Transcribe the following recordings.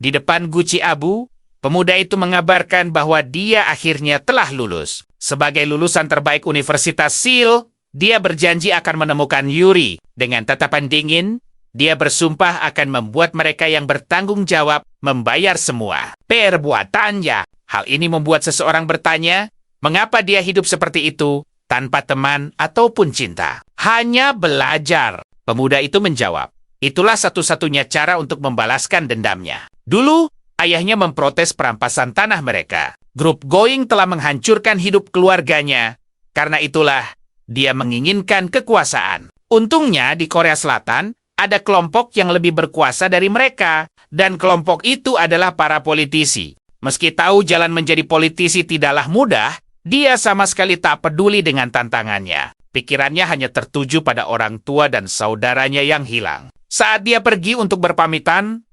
Di depan guci abu, pemuda itu mengabarkan bahwa dia akhirnya telah lulus. Sebagai lulusan terbaik Universitas SEAL, dia berjanji akan menemukan Yuri. Dengan tatapan dingin, dia bersumpah akan membuat mereka yang bertanggung jawab membayar semua perbuatannya. Hal ini membuat seseorang bertanya, mengapa dia hidup seperti itu tanpa teman ataupun cinta? Hanya belajar. Pemuda itu menjawab, itulah satu-satunya cara untuk membalaskan dendamnya. Dulu, ayahnya memprotes perampasan tanah mereka. Grup Going telah menghancurkan hidup keluarganya. Karena itulah, dia menginginkan kekuasaan. Untungnya di Korea Selatan, ada kelompok yang lebih berkuasa dari mereka. Dan kelompok itu adalah para politisi. Meski tahu jalan menjadi politisi tidaklah mudah, dia sama sekali tak peduli dengan tantangannya. Pikirannya hanya tertuju pada orang tua dan saudaranya yang hilang. Saat dia pergi untuk berpamitan,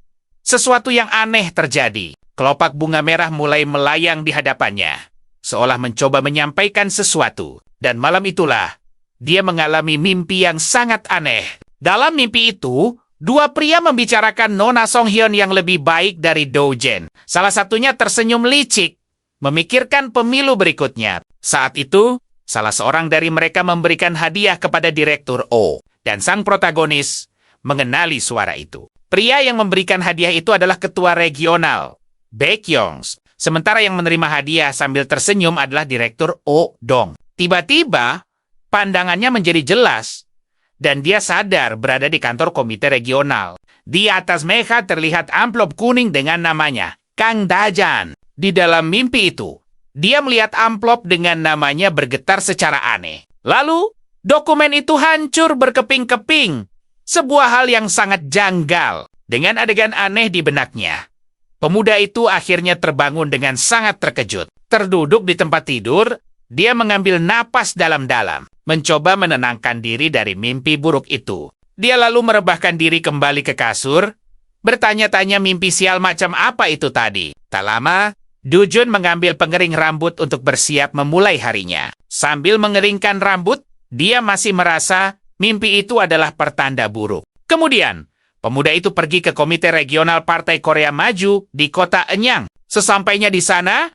sesuatu yang aneh terjadi. Kelopak bunga merah mulai melayang di hadapannya, seolah mencoba menyampaikan sesuatu. Dan malam itulah, dia mengalami mimpi yang sangat aneh. Dalam mimpi itu, dua pria membicarakan Nona Song Hyun yang lebih baik dari Do Jen. Salah satunya tersenyum licik, memikirkan pemilu berikutnya. Saat itu, salah seorang dari mereka memberikan hadiah kepada Direktur O. Dan sang protagonis mengenali suara itu. Pria yang memberikan hadiah itu adalah ketua regional, Baekhyong. Sementara yang menerima hadiah sambil tersenyum adalah Direktur Oh Dong. Tiba-tiba, pandangannya menjadi jelas, dan dia sadar berada di kantor komite regional. Di atas meja terlihat amplop kuning dengan namanya, Kang Dajan. Di dalam mimpi itu, dia melihat amplop dengan namanya bergetar secara aneh. Lalu, dokumen itu hancur berkeping-keping. Sebuah hal yang sangat janggal, dengan adegan aneh di benaknya. Pemuda itu akhirnya terbangun dengan sangat terkejut. Terduduk di tempat tidur, dia mengambil napas dalam-dalam, mencoba menenangkan diri dari mimpi buruk itu. Dia lalu merebahkan diri kembali ke kasur, bertanya-tanya mimpi sial macam apa itu tadi. Tak lama, Dujun mengambil pengering rambut untuk bersiap memulai harinya. Sambil mengeringkan rambut, dia masih merasa mimpi itu adalah pertanda buruk. Kemudian, pemuda itu pergi ke Komite Regional Partai Korea Maju di kota Enyang. Sesampainya di sana,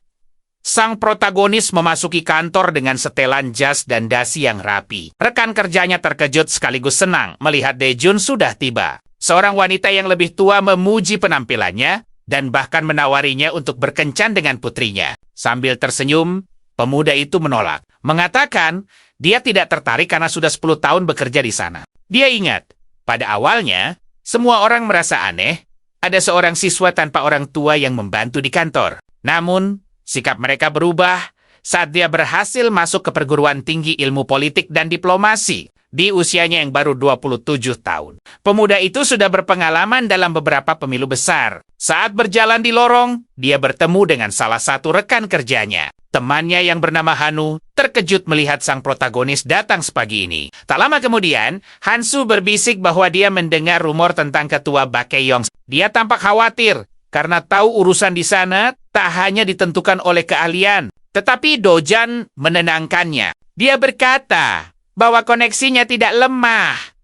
sang protagonis memasuki kantor dengan setelan jas dan dasi yang rapi. Rekan kerjanya terkejut sekaligus senang melihat Daejun sudah tiba. Seorang wanita yang lebih tua memuji penampilannya dan bahkan menawarinya untuk berkencan dengan putrinya. Sambil tersenyum, pemuda itu menolak, mengatakan dia tidak tertarik karena sudah 10 tahun bekerja di sana. Dia ingat, pada awalnya, semua orang merasa aneh, ada seorang siswa tanpa orang tua yang membantu di kantor. Namun, sikap mereka berubah saat dia berhasil masuk ke perguruan tinggi ilmu politik dan diplomasi di usianya yang baru 27 tahun. Pemuda itu sudah berpengalaman dalam beberapa pemilu besar. Saat berjalan di lorong, dia bertemu dengan salah satu rekan kerjanya. Temannya yang bernama Hanu terkejut melihat sang protagonis datang sepagi ini. Tak lama kemudian, Hansu berbisik bahwa dia mendengar rumor tentang ketua Baekhyong. Dia tampak khawatir karena tahu urusan di sana tak hanya ditentukan oleh keahlian, tetapi Dojan menenangkannya. Dia berkata bahwa koneksinya tidak lemah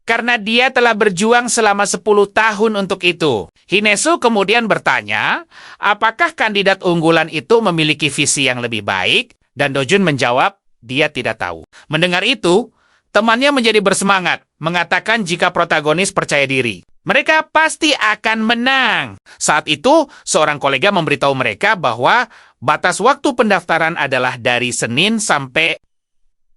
karena dia telah berjuang selama 10 tahun untuk itu. Hinesu kemudian bertanya, apakah kandidat unggulan itu memiliki visi yang lebih baik? Dan Dojun menjawab, dia tidak tahu. Mendengar itu, temannya menjadi bersemangat, mengatakan jika protagonis percaya diri, mereka pasti akan menang. Saat itu, seorang kolega memberitahu mereka bahwa batas waktu pendaftaran adalah dari Senin sampai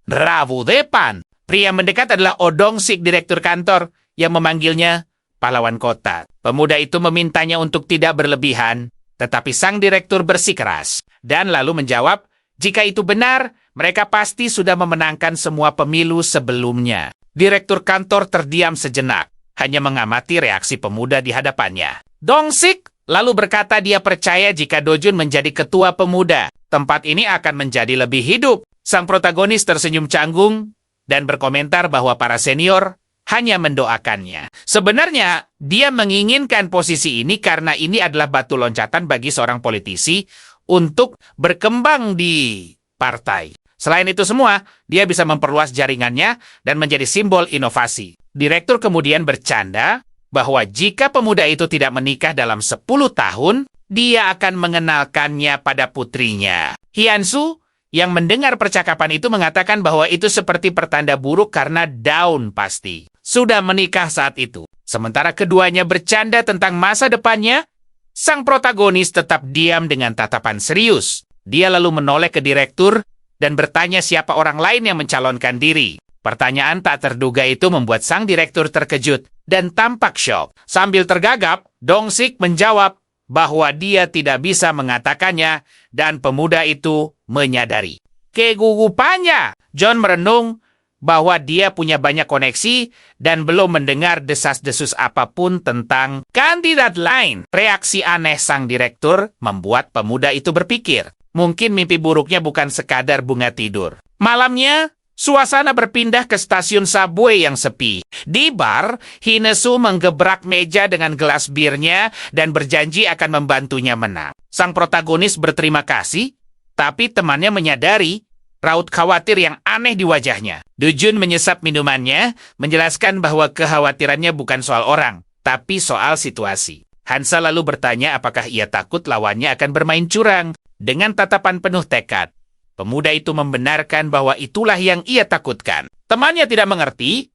Rabu depan. Pria mendekat adalah Odong Sik, direktur kantor, yang memanggilnya pahlawan kota. Pemuda itu memintanya untuk tidak berlebihan, tetapi sang direktur bersikeras. Dan lalu menjawab, jika itu benar, mereka pasti sudah memenangkan semua pemilu sebelumnya. Direktur kantor terdiam sejenak, hanya mengamati reaksi pemuda di hadapannya. Dong Sik lalu berkata dia percaya jika Dojun menjadi ketua pemuda, tempat ini akan menjadi lebih hidup. Sang protagonis tersenyum canggung dan berkomentar bahwa para senior hanya mendoakannya. Sebenarnya, dia menginginkan posisi ini karena ini adalah batu loncatan bagi seorang politisi untuk berkembang di partai. Selain itu semua, dia bisa memperluas jaringannya dan menjadi simbol inovasi. Direktur kemudian bercanda bahwa jika pemuda itu tidak menikah dalam 10 tahun, dia akan mengenalkannya pada putrinya. Hyunsu yang mendengar percakapan itu mengatakan bahwa itu seperti pertanda buruk karena Daun pasti sudah menikah saat itu. Sementara keduanya bercanda tentang masa depannya, sang protagonis tetap diam dengan tatapan serius. Dia lalu menoleh ke direktur dan bertanya siapa orang lain yang mencalonkan diri. Pertanyaan tak terduga itu membuat sang direktur terkejut dan tampak syok. Sambil tergagap, Dong-sik menjawab bahwa dia tidak bisa mengatakannya dan pemuda itu menyadari. Kegugupannya, John merenung bahwa dia punya banyak koneksi dan belum mendengar desas-desus apapun tentang kandidat lain. Reaksi aneh sang direktur membuat pemuda itu berpikir, mungkin mimpi buruknya bukan sekadar bunga tidur. Malamnya, suasana berpindah ke stasiun subway yang sepi. Di bar, Hinesu menggebrak meja dengan gelas birnya dan berjanji akan membantunya menang. Sang protagonis berterima kasih, tapi temannya menyadari raut khawatir yang aneh di wajahnya. Dujun menyesap minumannya, menjelaskan bahwa kekhawatirannya bukan soal orang, tapi soal situasi. Hansa lalu bertanya apakah ia takut lawannya akan bermain curang. Dengan tatapan penuh tekad, pemuda itu membenarkan bahwa itulah yang ia takutkan. Temannya tidak mengerti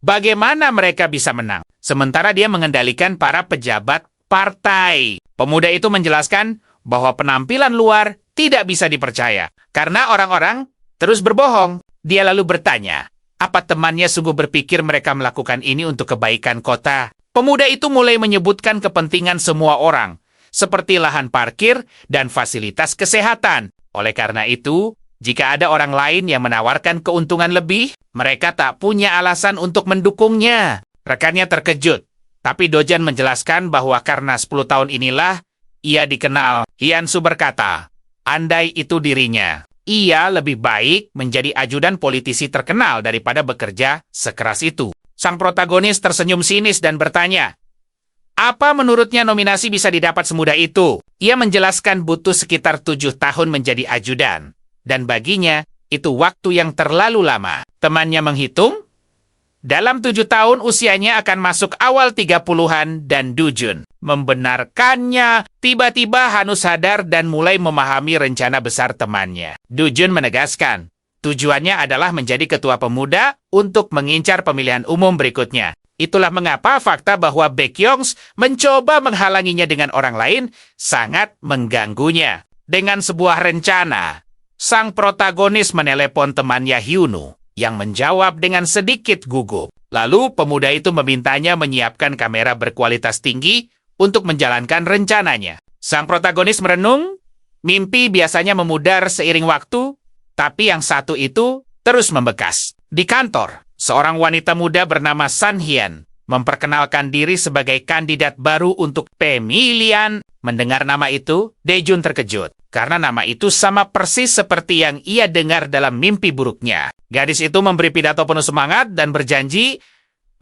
bagaimana mereka bisa menang, sementara dia mengendalikan para pejabat partai. Pemuda itu menjelaskan bahwa penampilan luar tidak bisa dipercaya, karena orang-orang terus berbohong. Dia lalu bertanya, apa temannya sungguh berpikir mereka melakukan ini untuk kebaikan kota? Pemuda itu mulai menyebutkan kepentingan semua orang, seperti lahan parkir dan fasilitas kesehatan. Oleh karena itu, jika ada orang lain yang menawarkan keuntungan lebih, mereka tak punya alasan untuk mendukungnya. Rekannya terkejut, tapi Dojan menjelaskan bahwa karena 10 tahun inilah ia dikenal. Hyunsu berkata, andai itu dirinya, ia lebih baik menjadi ajudan politisi terkenal daripada bekerja sekeras itu. Sang protagonis tersenyum sinis dan bertanya, apa menurutnya nominasi bisa didapat semudah itu? Ia menjelaskan butuh sekitar 7 tahun menjadi ajudan. Dan baginya, itu waktu yang terlalu lama. Temannya menghitung, dalam 7 tahun usianya akan masuk awal 30-an dan Dujun membenarkannya. Tiba-tiba Hanu sadar dan mulai memahami rencana besar temannya. Dujun menegaskan, tujuannya adalah menjadi ketua pemuda untuk mengincar pemilihan umum berikutnya. Itulah mengapa fakta bahwa Baekhyungs mencoba menghalanginya dengan orang lain sangat mengganggunya. Dengan sebuah rencana, sang protagonis menelepon temannya Hyunu yang menjawab dengan sedikit gugup. Lalu pemuda itu memintanya menyiapkan kamera berkualitas tinggi untuk menjalankan rencananya. Sang protagonis merenung, mimpi biasanya memudar seiring waktu, tapi yang satu itu terus membekas. Di kantor, seorang wanita muda bernama San Hien memperkenalkan diri sebagai kandidat baru untuk pemilihan. Mendengar nama itu, Daejun terkejut, karena nama itu sama persis seperti yang ia dengar dalam mimpi buruknya. Gadis itu memberi pidato penuh semangat dan berjanji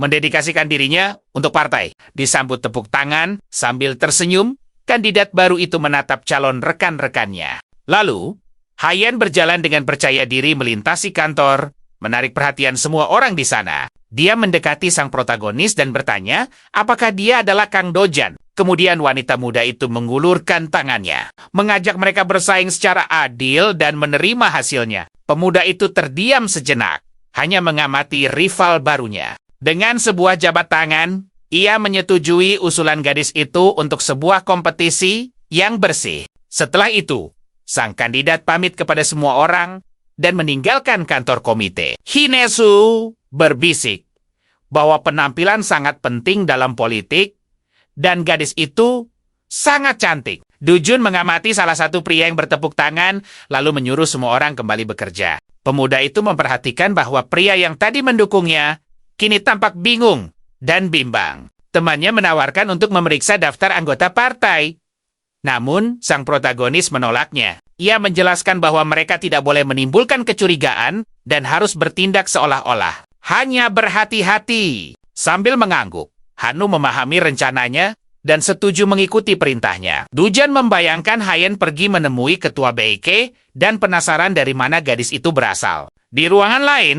mendedikasikan dirinya untuk partai. Disambut tepuk tangan sambil tersenyum, kandidat baru itu menatap calon rekan-rekannya. Lalu, Hayen berjalan dengan percaya diri melintasi kantor, menarik perhatian semua orang di sana. Dia mendekati sang protagonis dan bertanya, apakah dia adalah Kang Dojan. Kemudian wanita muda itu mengulurkan tangannya, mengajak mereka bersaing secara adil dan menerima hasilnya. Pemuda itu terdiam sejenak, hanya mengamati rival barunya. Dengan sebuah jabat tangan, ia menyetujui usulan gadis itu untuk sebuah kompetisi yang bersih. Setelah itu, sang kandidat pamit kepada semua orang dan meninggalkan kantor komite. Hinesu berbisik bahwa penampilan sangat penting dalam politik dan gadis itu sangat cantik. Dujun mengamati salah satu pria yang bertepuk tangan lalu menyuruh semua orang kembali bekerja. Pemuda itu memperhatikan bahwa pria yang tadi mendukungnya kini tampak bingung dan bimbang. Temannya menawarkan untuk memeriksa daftar anggota partai. Namun, sang protagonis menolaknya. Ia menjelaskan bahwa mereka tidak boleh menimbulkan kecurigaan dan harus bertindak seolah-olah hanya berhati-hati. Sambil mengangguk, Hanu memahami rencananya dan setuju mengikuti perintahnya. Dujan membayangkan Hayen pergi menemui ketua BK dan penasaran dari mana gadis itu berasal. Di ruangan lain,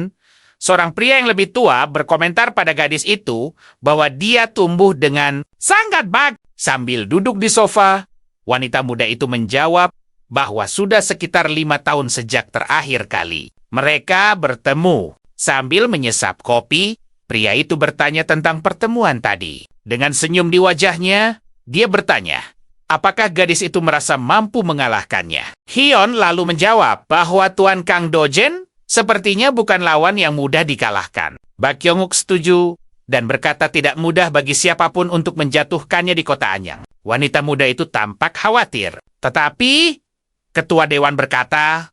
Seorang pria yang lebih tua berkomentar pada gadis itu bahwa dia tumbuh dengan sangat baik. Sambil duduk di sofa, wanita muda itu menjawab bahwa sudah sekitar 5 tahun sejak terakhir kali mereka bertemu. Sambil menyesap kopi, pria itu bertanya tentang pertemuan tadi. Dengan senyum di wajahnya, dia bertanya, apakah gadis itu merasa mampu mengalahkannya? Hyun lalu menjawab bahwa Tuan Kang Dojen sepertinya bukan lawan yang mudah dikalahkan. Bak Kyung-uk setuju dan berkata tidak mudah bagi siapapun untuk menjatuhkannya di kota Anyang. Wanita muda itu tampak khawatir. Tetapi ketua dewan berkata,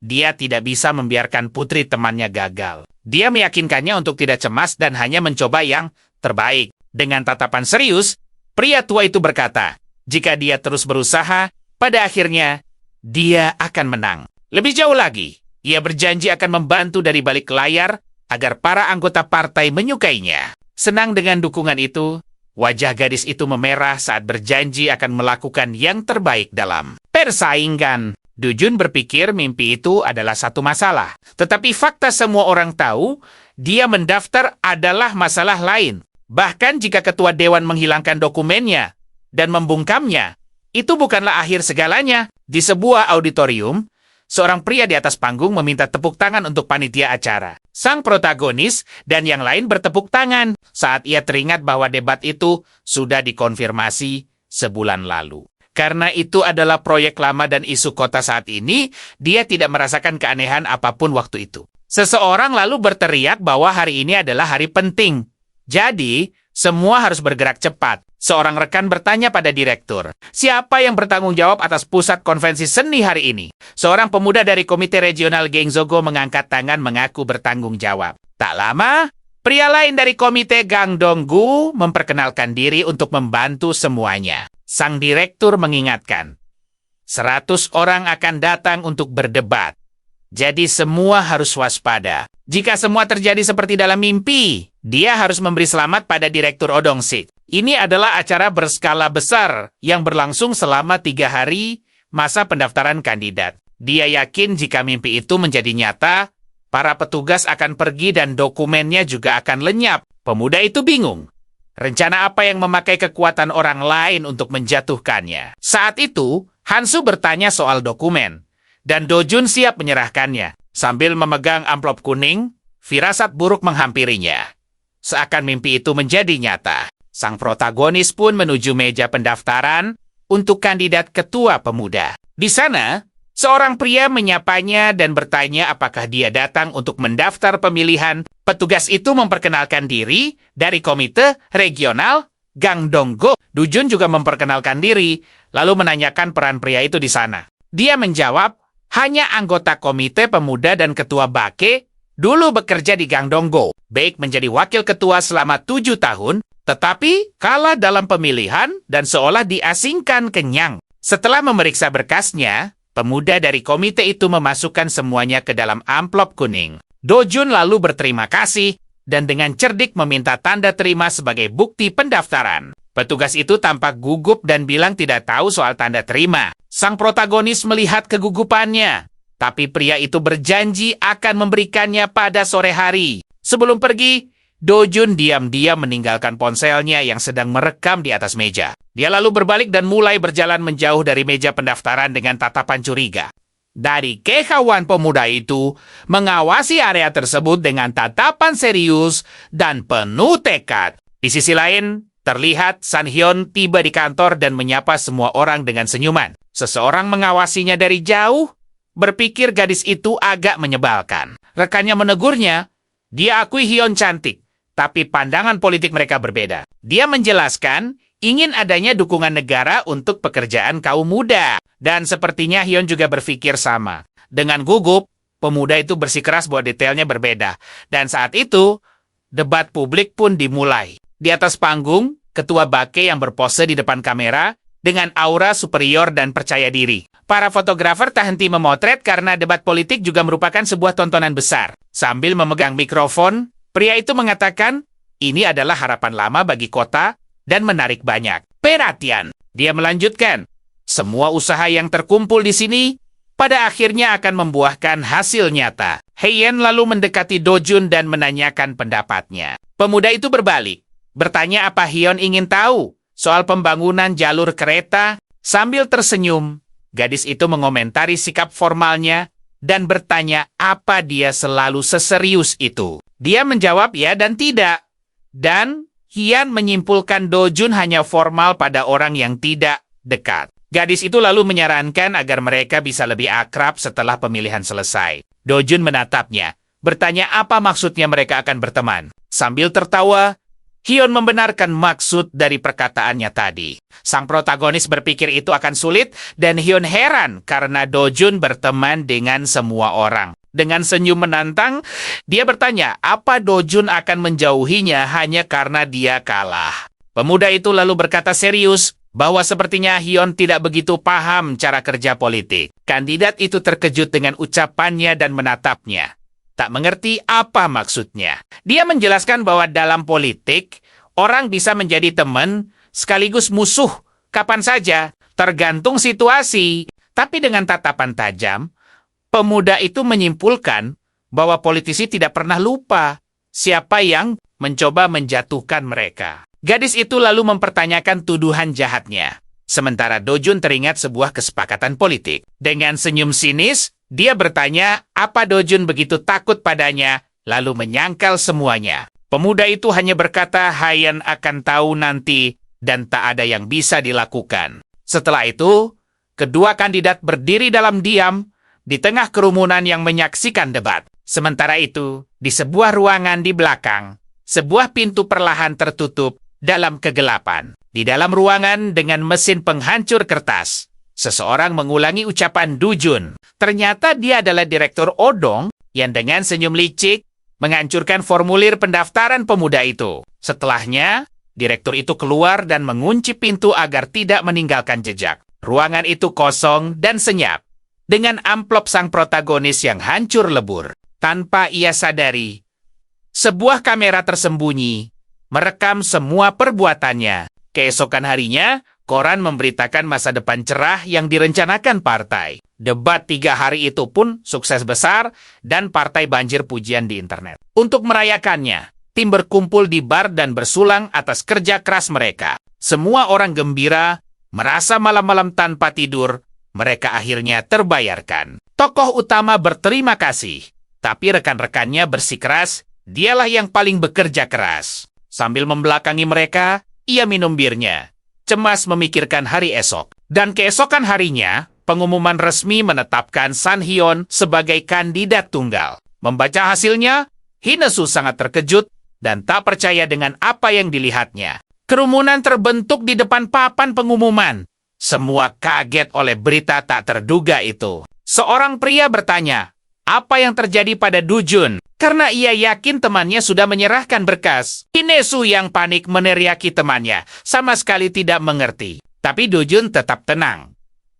dia tidak bisa membiarkan putri temannya gagal. Dia meyakinkannya untuk tidak cemas dan hanya mencoba yang terbaik. Dengan tatapan serius, pria tua itu berkata, jika dia terus berusaha, pada akhirnya dia akan menang. Lebih jauh lagi, ia berjanji akan membantu dari balik layar agar para anggota partai menyukainya. Senang dengan dukungan itu, wajah gadis itu memerah saat berjanji akan melakukan yang terbaik dalam persaingan. Dujun berpikir mimpi itu adalah satu masalah. Tetapi fakta semua orang tahu, dia mendaftar adalah masalah lain. Bahkan jika ketua dewan menghilangkan dokumennya dan membungkamnya, itu bukanlah akhir segalanya. Di sebuah auditorium, seorang pria di atas panggung meminta tepuk tangan untuk panitia acara. Sang protagonis dan yang lain bertepuk tangan saat ia teringat bahwa debat itu sudah dikonfirmasi sebulan lalu. Karena itu adalah proyek lama dan isu kota saat ini, dia tidak merasakan keanehan apapun waktu itu. Seseorang lalu berteriak bahwa hari ini adalah hari penting. Jadi, semua harus bergerak cepat. Seorang rekan bertanya pada direktur, siapa yang bertanggung jawab atas pusat konvensi seni hari ini? Seorang pemuda dari Komite Regional Gangzogo mengangkat tangan mengaku bertanggung jawab. Tak lama, pria lain dari Komite Gangdonggu memperkenalkan diri untuk membantu semuanya. Sang direktur mengingatkan, 100 orang akan datang untuk berdebat. Jadi semua harus waspada. Jika semua terjadi seperti dalam mimpi, dia harus memberi selamat pada Direktur Odongsik. Ini adalah acara berskala besar yang berlangsung selama 3 hari masa pendaftaran kandidat. Dia yakin jika mimpi itu menjadi nyata, para petugas akan pergi dan dokumennya juga akan lenyap. Pemuda itu bingung. Rencana apa yang memakai kekuatan orang lain untuk menjatuhkannya? Saat itu, Hansu bertanya soal dokumen, dan Dojun siap menyerahkannya. Sambil memegang amplop kuning, firasat buruk menghampirinya. Seakan mimpi itu menjadi nyata. Sang protagonis pun menuju meja pendaftaran untuk kandidat ketua pemuda. Di sana, seorang pria menyapanya dan bertanya apakah dia datang untuk mendaftar pemilihan. Petugas itu memperkenalkan diri dari Komite Regional Gangdonggo. Dujun juga memperkenalkan diri, lalu menanyakan peran pria itu di sana. Dia menjawab, hanya anggota Komite Pemuda dan Ketua Bake dulu bekerja di Gangdonggo. Baik menjadi wakil ketua selama 7 tahun, tetapi kalah dalam pemilihan dan seolah diasingkan ke Nyang. Setelah memeriksa berkasnya, pemuda dari komite itu memasukkan semuanya ke dalam amplop kuning. Dojun lalu berterima kasih dan dengan cerdik meminta tanda terima sebagai bukti pendaftaran. Petugas itu tampak gugup dan bilang tidak tahu soal tanda terima. Sang protagonis melihat kegugupannya, tapi pria itu berjanji akan memberikannya pada sore hari. Sebelum pergi, Dojun diam-diam meninggalkan ponselnya yang sedang merekam di atas meja. Dia lalu berbalik dan mulai berjalan menjauh dari meja pendaftaran dengan tatapan curiga. Dari kekawan pemuda itu mengawasi area tersebut dengan tatapan serius dan penuh tekad. Di sisi lain, terlihat San Hyun tiba di kantor dan menyapa semua orang dengan senyuman. Seseorang mengawasinya dari jauh, berpikir gadis itu agak menyebalkan. Rekannya menegurnya, dia akui Hyun cantik, tapi pandangan politik mereka berbeda. Dia menjelaskan ingin adanya dukungan negara untuk pekerjaan kaum muda. Dan sepertinya Hyun juga berpikir sama. Dengan gugup, pemuda itu bersikeras bahwa detailnya berbeda. Dan saat itu, debat publik pun dimulai. Di atas panggung, ketua Bake yang berpose di depan kamera dengan aura superior dan percaya diri. Para fotografer tak henti memotret karena debat politik juga merupakan sebuah tontonan besar. Sambil memegang mikrofon, pria itu mengatakan, ini adalah harapan lama bagi kota dan menarik banyak perhatian. Dia melanjutkan, semua usaha yang terkumpul di sini pada akhirnya akan membuahkan hasil nyata. Hye-in lalu mendekati Do-jun dan menanyakan pendapatnya. Pemuda itu berbalik, bertanya apa Hye-in ingin tahu soal pembangunan jalur kereta. Sambil tersenyum, gadis itu mengomentari sikap formalnya dan bertanya apa dia selalu seserius itu. Dia menjawab ya dan tidak. Dan Hye-in menyimpulkan Do-jun hanya formal pada orang yang tidak dekat. Gadis itu lalu menyarankan agar mereka bisa lebih akrab setelah pemilihan selesai. Do-jun menatapnya, bertanya apa maksudnya mereka akan berteman. Sambil tertawa, Hye-in membenarkan maksud dari perkataannya tadi. Sang protagonis berpikir itu akan sulit dan Hye-in heran karena Do-jun berteman dengan semua orang. Dengan senyum menantang, dia bertanya apa Do-jun akan menjauhinya hanya karena dia kalah. Pemuda itu lalu berkata serius bahwa sepertinya Hye-in tidak begitu paham cara kerja politik. Kandidat itu terkejut dengan ucapannya dan menatapnya. Tak mengerti apa maksudnya. Dia menjelaskan bahwa dalam politik, orang bisa menjadi teman sekaligus musuh kapan saja, tergantung situasi. Tapi dengan tatapan tajam, pemuda itu menyimpulkan bahwa politisi tidak pernah lupa siapa yang mencoba menjatuhkan mereka. Gadis itu lalu mempertanyakan tuduhan jahatnya. Sementara Do-jun teringat sebuah kesepakatan politik. Dengan senyum sinis, dia bertanya apa Do-jun begitu takut padanya, lalu menyangkal semuanya. Pemuda itu hanya berkata Hye-in akan tahu nanti dan tak ada yang bisa dilakukan. Setelah itu, kedua kandidat berdiri dalam diam di tengah kerumunan yang menyaksikan debat. Sementara itu, di sebuah ruangan di belakang, sebuah pintu perlahan tertutup dalam kegelapan. Di dalam ruangan dengan mesin penghancur kertas, seseorang mengulangi ucapan Do-jun. Ternyata dia adalah Direktur Odong yang dengan senyum licik menghancurkan formulir pendaftaran pemuda itu. Setelahnya, direktur itu keluar dan mengunci pintu agar tidak meninggalkan jejak. Ruangan itu kosong dan senyap, dengan amplop sang protagonis yang hancur lebur. Tanpa ia sadari, sebuah kamera tersembunyi merekam semua perbuatannya. Keesokan harinya, koran memberitakan masa depan cerah yang direncanakan partai. Debat 3 hari itu pun sukses besar dan partai banjir pujian di internet. Untuk merayakannya, tim berkumpul di bar dan bersulang atas kerja keras mereka. Semua orang gembira, merasa malam-malam tanpa tidur, mereka akhirnya terbayarkan. Tokoh utama berterima kasih, tapi rekan-rekannya bersikeras, dialah yang paling bekerja keras. Sambil membelakangi mereka, ia minum birnya, cemas memikirkan hari esok. Dan keesokan harinya, pengumuman resmi menetapkan San Hye-in sebagai kandidat tunggal. Membaca hasilnya, Hinesu sangat terkejut dan tak percaya dengan apa yang dilihatnya. Kerumunan terbentuk di depan papan pengumuman. Semua kaget oleh berita tak terduga itu. Seorang pria bertanya, apa yang terjadi pada Do-jun? Karena ia yakin temannya sudah menyerahkan berkas. Hinesu yang panik meneriaki temannya, sama sekali tidak mengerti. Tapi Do-jun tetap tenang.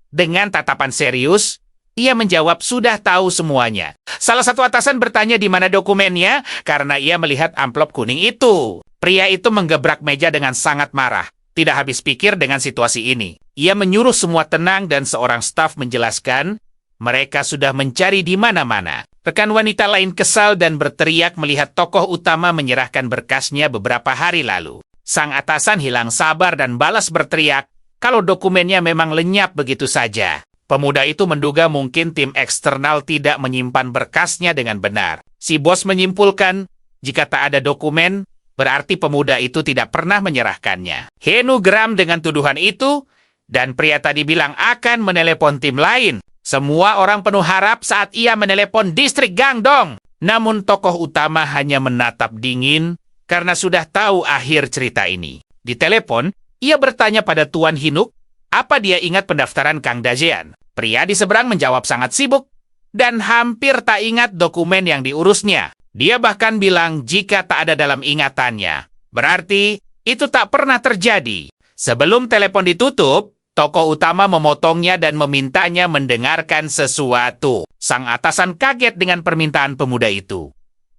Dengan tatapan serius, ia menjawab sudah tahu semuanya. Salah satu atasan bertanya di mana dokumennya karena ia melihat amplop kuning itu. Pria itu menggebrak meja dengan sangat marah. Tidak habis pikir dengan situasi ini. Ia menyuruh semua tenang dan seorang staf menjelaskan mereka sudah mencari di mana-mana. Rekan wanita lain kesal dan berteriak melihat tokoh utama menyerahkan berkasnya beberapa hari lalu. Sang atasan hilang sabar dan balas berteriak kalau dokumennya memang lenyap begitu saja. Pemuda itu menduga mungkin tim eksternal tidak menyimpan berkasnya dengan benar. Si bos menyimpulkan, jika tak ada dokumen, berarti pemuda itu tidak pernah menyerahkannya. Henu geram dengan tuduhan itu, dan pria tadi bilang akan menelepon tim lain. Semua orang penuh harap saat ia menelepon distrik Gangdong. Namun tokoh utama hanya menatap dingin karena sudah tahu akhir cerita ini. Di telepon, ia bertanya pada Tuan Hinuk, apa dia ingat pendaftaran Kang Dajean. Pria di seberang menjawab sangat sibuk dan hampir tak ingat dokumen yang diurusnya. Dia bahkan bilang jika tak ada dalam ingatannya. Berarti itu tak pernah terjadi. Sebelum telepon ditutup, tokoh utama memotongnya dan memintanya mendengarkan sesuatu. Sang atasan kaget dengan permintaan pemuda itu.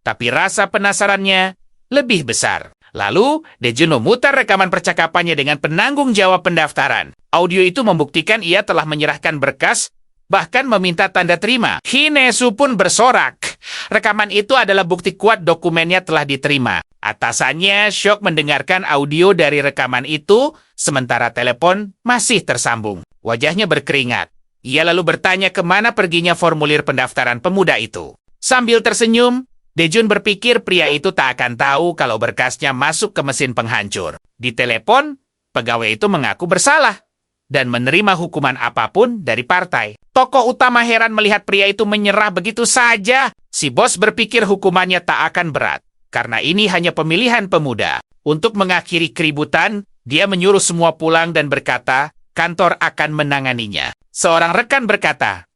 Tapi rasa penasarannya lebih besar. Lalu, Do-jun memutar rekaman percakapannya dengan penanggung jawab pendaftaran. Audio itu membuktikan ia telah menyerahkan berkas bahkan meminta tanda terima. Hinesu pun bersorak. Rekaman itu adalah bukti kuat dokumennya telah diterima. Atasannya syok mendengarkan audio dari rekaman itu, sementara telepon masih tersambung. Wajahnya berkeringat. Ia lalu bertanya kemana perginya formulir pendaftaran pemuda itu. Sambil tersenyum, Dejun berpikir pria itu tak akan tahu kalau berkasnya masuk ke mesin penghancur. Di telepon, pegawai itu mengaku bersalah dan menerima hukuman apapun dari partai. Tokoh utama heran melihat pria itu menyerah begitu saja. Si bos berpikir hukumannya tak akan berat, karena ini hanya pemilihan pemuda. Untuk mengakhiri keributan, dia menyuruh semua pulang dan berkata, kantor akan menanganinya. Seorang rekan berkata,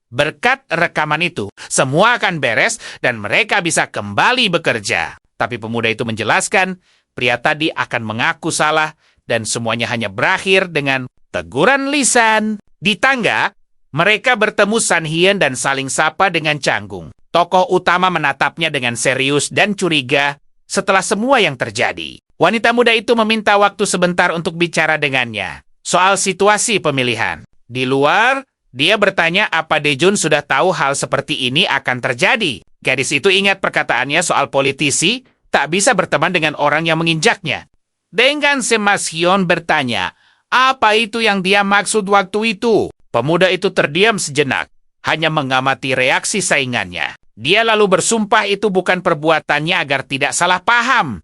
berkat rekaman itu, semua akan beres dan mereka bisa kembali bekerja. Tapi pemuda itu menjelaskan, pria tadi akan mengaku salah dan semuanya hanya berakhir dengan teguran lisan. Di tangga, mereka bertemu San Hien dan saling sapa dengan canggung. Tokoh utama menatapnya dengan serius dan curiga setelah semua yang terjadi. Wanita muda itu meminta waktu sebentar untuk bicara dengannya soal situasi pemilihan. Di luar, dia bertanya apa Dejun sudah tahu hal seperti ini akan terjadi. Gadis itu ingat perkataannya soal politisi tak bisa berteman dengan orang yang menginjaknya. Dengan Mas Hyun bertanya, apa itu yang dia maksud waktu itu? Pemuda itu terdiam sejenak, hanya mengamati reaksi saingannya. Dia lalu bersumpah itu bukan perbuatannya agar tidak salah paham.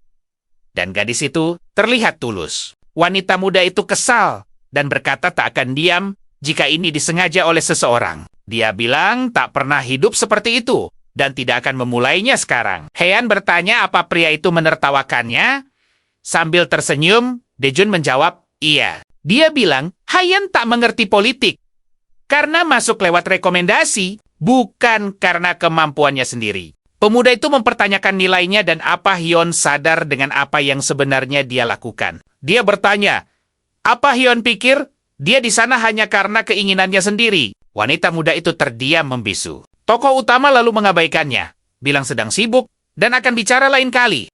Dan gadis itu terlihat tulus. Wanita muda itu kesal dan berkata tak akan diam jika ini disengaja oleh seseorang. Dia bilang tak pernah hidup seperti itu dan tidak akan memulainya sekarang. Heian bertanya apa pria itu menertawakannya. Sambil tersenyum, Dejun menjawab, iya. Dia bilang, Heian tak mengerti politik. Karena masuk lewat rekomendasi, bukan karena kemampuannya sendiri. Pemuda itu mempertanyakan nilainya dan apa Hyun sadar dengan apa yang sebenarnya dia lakukan. Dia bertanya, apa Hyun pikir dia di sana hanya karena keinginannya sendiri? Wanita muda itu terdiam membisu. Tokoh utama lalu mengabaikannya, bilang sedang sibuk dan akan bicara lain kali.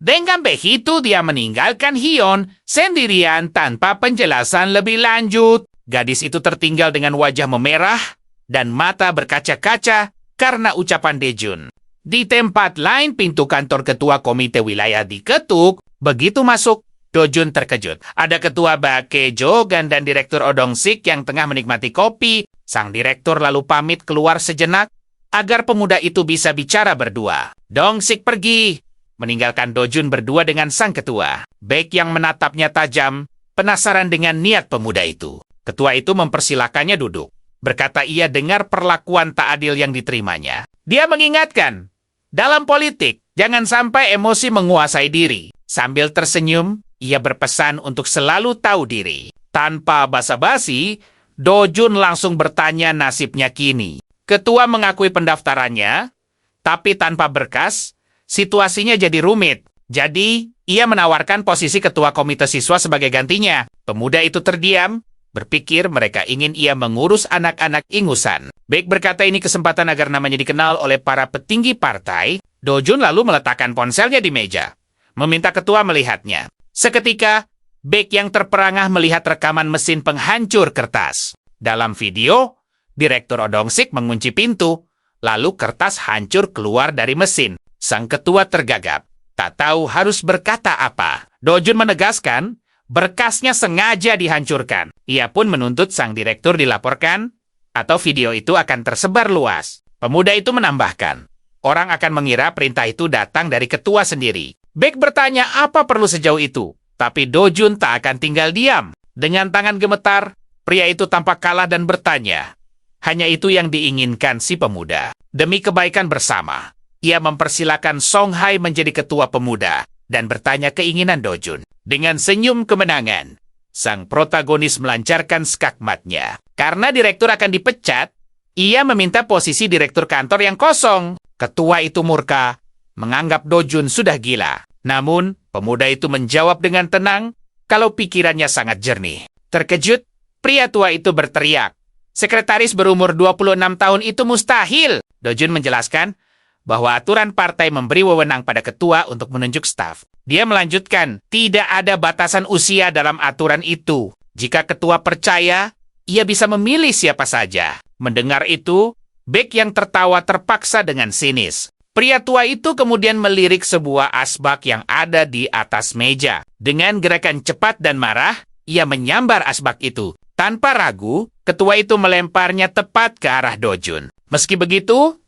Dengan begitu dia meninggalkan Hyun sendirian tanpa penjelasan lebih lanjut. Gadis itu tertinggal dengan wajah memerah dan mata berkaca-kaca karena ucapan Dejun. Di tempat lain, pintu kantor ketua komite wilayah diketuk. Begitu masuk, Dojun terkejut. Ada ketua Bakejo dan direktur Odong-sik yang tengah menikmati kopi. Sang direktur lalu pamit keluar sejenak agar pemuda itu bisa bicara berdua. Dong-sik pergi, meninggalkan Dojun berdua dengan sang ketua. Baek yang menatapnya tajam, penasaran dengan niat pemuda itu. Ketua itu mempersilakannya duduk. Berkata ia dengar perlakuan tak adil yang diterimanya. Dia mengingatkan, dalam politik, jangan sampai emosi menguasai diri. Sambil tersenyum, ia berpesan untuk selalu tahu diri. Tanpa basa-basi, Dojun langsung bertanya nasibnya kini. Ketua mengakui pendaftarannya, tapi tanpa berkas, situasinya jadi rumit. Jadi, ia menawarkan posisi ketua komite siswa sebagai gantinya. Pemuda itu terdiam, berpikir mereka ingin ia mengurus anak-anak ingusan. Baek berkata ini kesempatan agar namanya dikenal oleh para petinggi partai. Dojun lalu meletakkan ponselnya di meja, meminta ketua melihatnya. Seketika, Baek yang terperangah melihat rekaman mesin penghancur kertas. Dalam video, Direktur Odong-sik mengunci pintu, lalu kertas hancur keluar dari mesin. Sang ketua tergagap, tak tahu harus berkata apa. Dojun menegaskan, berkasnya sengaja dihancurkan. Ia pun menuntut sang direktur dilaporkan, atau video itu akan tersebar luas. Pemuda itu menambahkan, orang akan mengira perintah itu datang dari ketua sendiri. Baek bertanya apa perlu sejauh itu, tapi Dojun tak akan tinggal diam. Dengan tangan gemetar, pria itu tampak kalah dan bertanya, hanya itu yang diinginkan si pemuda. Demi kebaikan bersama, ia mempersilakan Song Hai menjadi ketua pemuda dan bertanya keinginan Dojun. Dengan senyum kemenangan, sang protagonis melancarkan skakmatnya. Karena direktur akan dipecat, ia meminta posisi direktur kantor yang kosong. Ketua itu murka, menganggap Dojun sudah gila. Namun, pemuda itu menjawab dengan tenang kalau pikirannya sangat jernih. Terkejut, pria tua itu berteriak, sekretaris berumur 26 tahun itu mustahil. Dojun menjelaskan bahwa aturan partai memberi wewenang pada ketua untuk menunjuk staf. Dia melanjutkan, tidak ada batasan usia dalam aturan itu. Jika ketua percaya, ia bisa memilih siapa saja. Mendengar itu, Beck yang tertawa terpaksa dengan sinis. Pria tua itu kemudian melirik sebuah asbak yang ada di atas meja. Dengan gerakan cepat dan marah, ia menyambar asbak itu. Tanpa ragu, ketua itu melemparnya tepat ke arah Dojun. Meski begitu,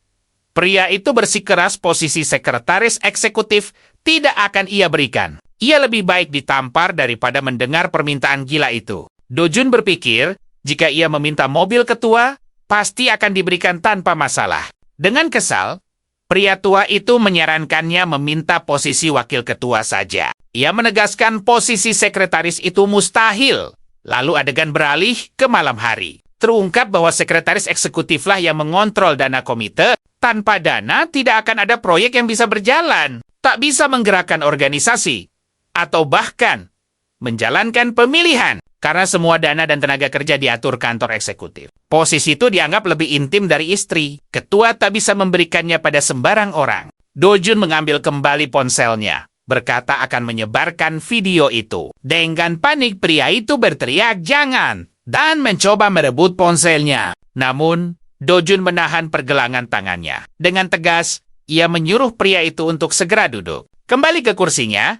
pria itu bersikeras posisi sekretaris eksekutif tidak akan ia berikan. Ia lebih baik ditampar daripada mendengar permintaan gila itu. Dojun berpikir, jika ia meminta mobil ketua, pasti akan diberikan tanpa masalah. Dengan kesal, pria tua itu menyarankannya meminta posisi wakil ketua saja. Ia menegaskan posisi sekretaris itu mustahil. Lalu adegan beralih ke malam hari. Terungkap bahwa sekretaris eksekutiflah yang mengontrol dana komite. Tanpa dana, tidak akan ada proyek yang bisa berjalan. Tak bisa menggerakkan organisasi. Atau bahkan menjalankan pemilihan. Karena semua dana dan tenaga kerja diatur kantor eksekutif. Posisi itu dianggap lebih intim dari istri. Ketua tak bisa memberikannya pada sembarang orang. Dojun mengambil kembali ponselnya. Berkata akan menyebarkan video itu. Dengan panik pria itu berteriak jangan. Dan mencoba merebut ponselnya. Namun, Dojun menahan pergelangan tangannya. Dengan tegas, ia menyuruh pria itu untuk segera duduk. Kembali ke kursinya.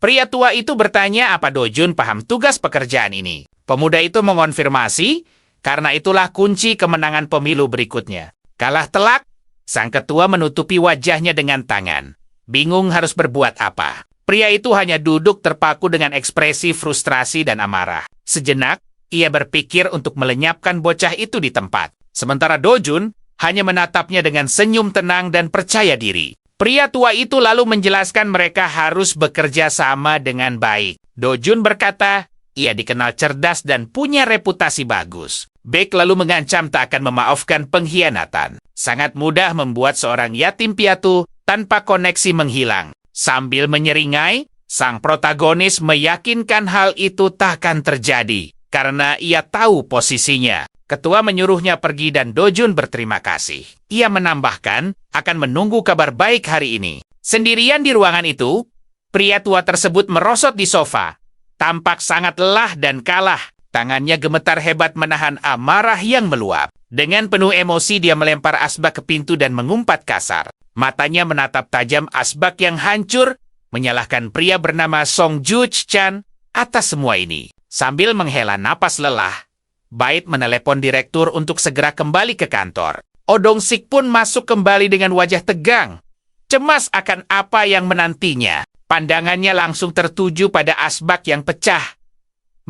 Pria tua itu bertanya apa Dojun paham tugas pekerjaan ini. Pemuda itu mengonfirmasi, karena itulah kunci kemenangan pemilu berikutnya. Kalah telak, sang ketua menutupi wajahnya dengan tangan. Bingung harus berbuat apa. Pria itu hanya duduk terpaku dengan ekspresi frustrasi dan amarah. Sejenak, ia berpikir untuk melenyapkan bocah itu di tempat. Sementara Dojun hanya menatapnya dengan senyum tenang dan percaya diri. Pria tua itu lalu menjelaskan mereka harus bekerja sama dengan baik. Dojun berkata, ia dikenal cerdas dan punya reputasi bagus. Beck lalu mengancam tak akan memaafkan pengkhianatan. Sangat mudah membuat seorang yatim piatu tanpa koneksi menghilang. Sambil menyeringai, sang protagonis meyakinkan hal itu tak akan terjadi. Karena ia tahu posisinya. Ketua menyuruhnya pergi dan Dojun berterima kasih. Ia menambahkan akan menunggu kabar baik hari ini. Sendirian di ruangan itu, pria tua tersebut merosot di sofa. Tampak sangat lelah dan kalah. Tangannya gemetar hebat menahan amarah yang meluap. Dengan penuh emosi dia melempar asbak ke pintu dan mengumpat kasar. Matanya menatap tajam asbak yang hancur, menyalahkan pria bernama Song Juch-chan atas semua ini. Sambil menghela napas lelah, Bait menelepon direktur untuk segera kembali ke kantor. Odong Sik pun masuk kembali dengan wajah tegang. Cemas akan apa yang menantinya. Pandangannya langsung tertuju pada asbak yang pecah.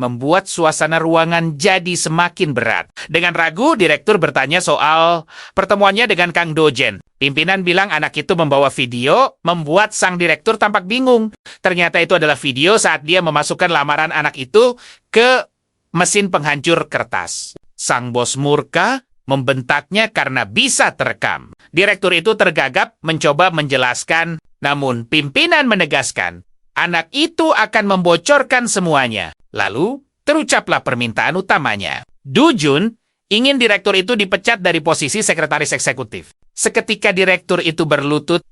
Membuat suasana ruangan jadi semakin berat. Dengan ragu, direktur bertanya soal pertemuannya dengan Kang Dojen. Pimpinan bilang anak itu membawa video, membuat sang direktur tampak bingung. Ternyata itu adalah video saat dia memasukkan lamaran anak itu ke mesin penghancur kertas. Sang bos murka membentaknya karena bisa terekam. Direktur itu tergagap mencoba menjelaskan, namun pimpinan menegaskan, anak itu akan membocorkan semuanya. Lalu, terucaplah permintaan utamanya. Dojun ingin direktur itu dipecat dari posisi sekretaris eksekutif. Seketika direktur itu berlutut,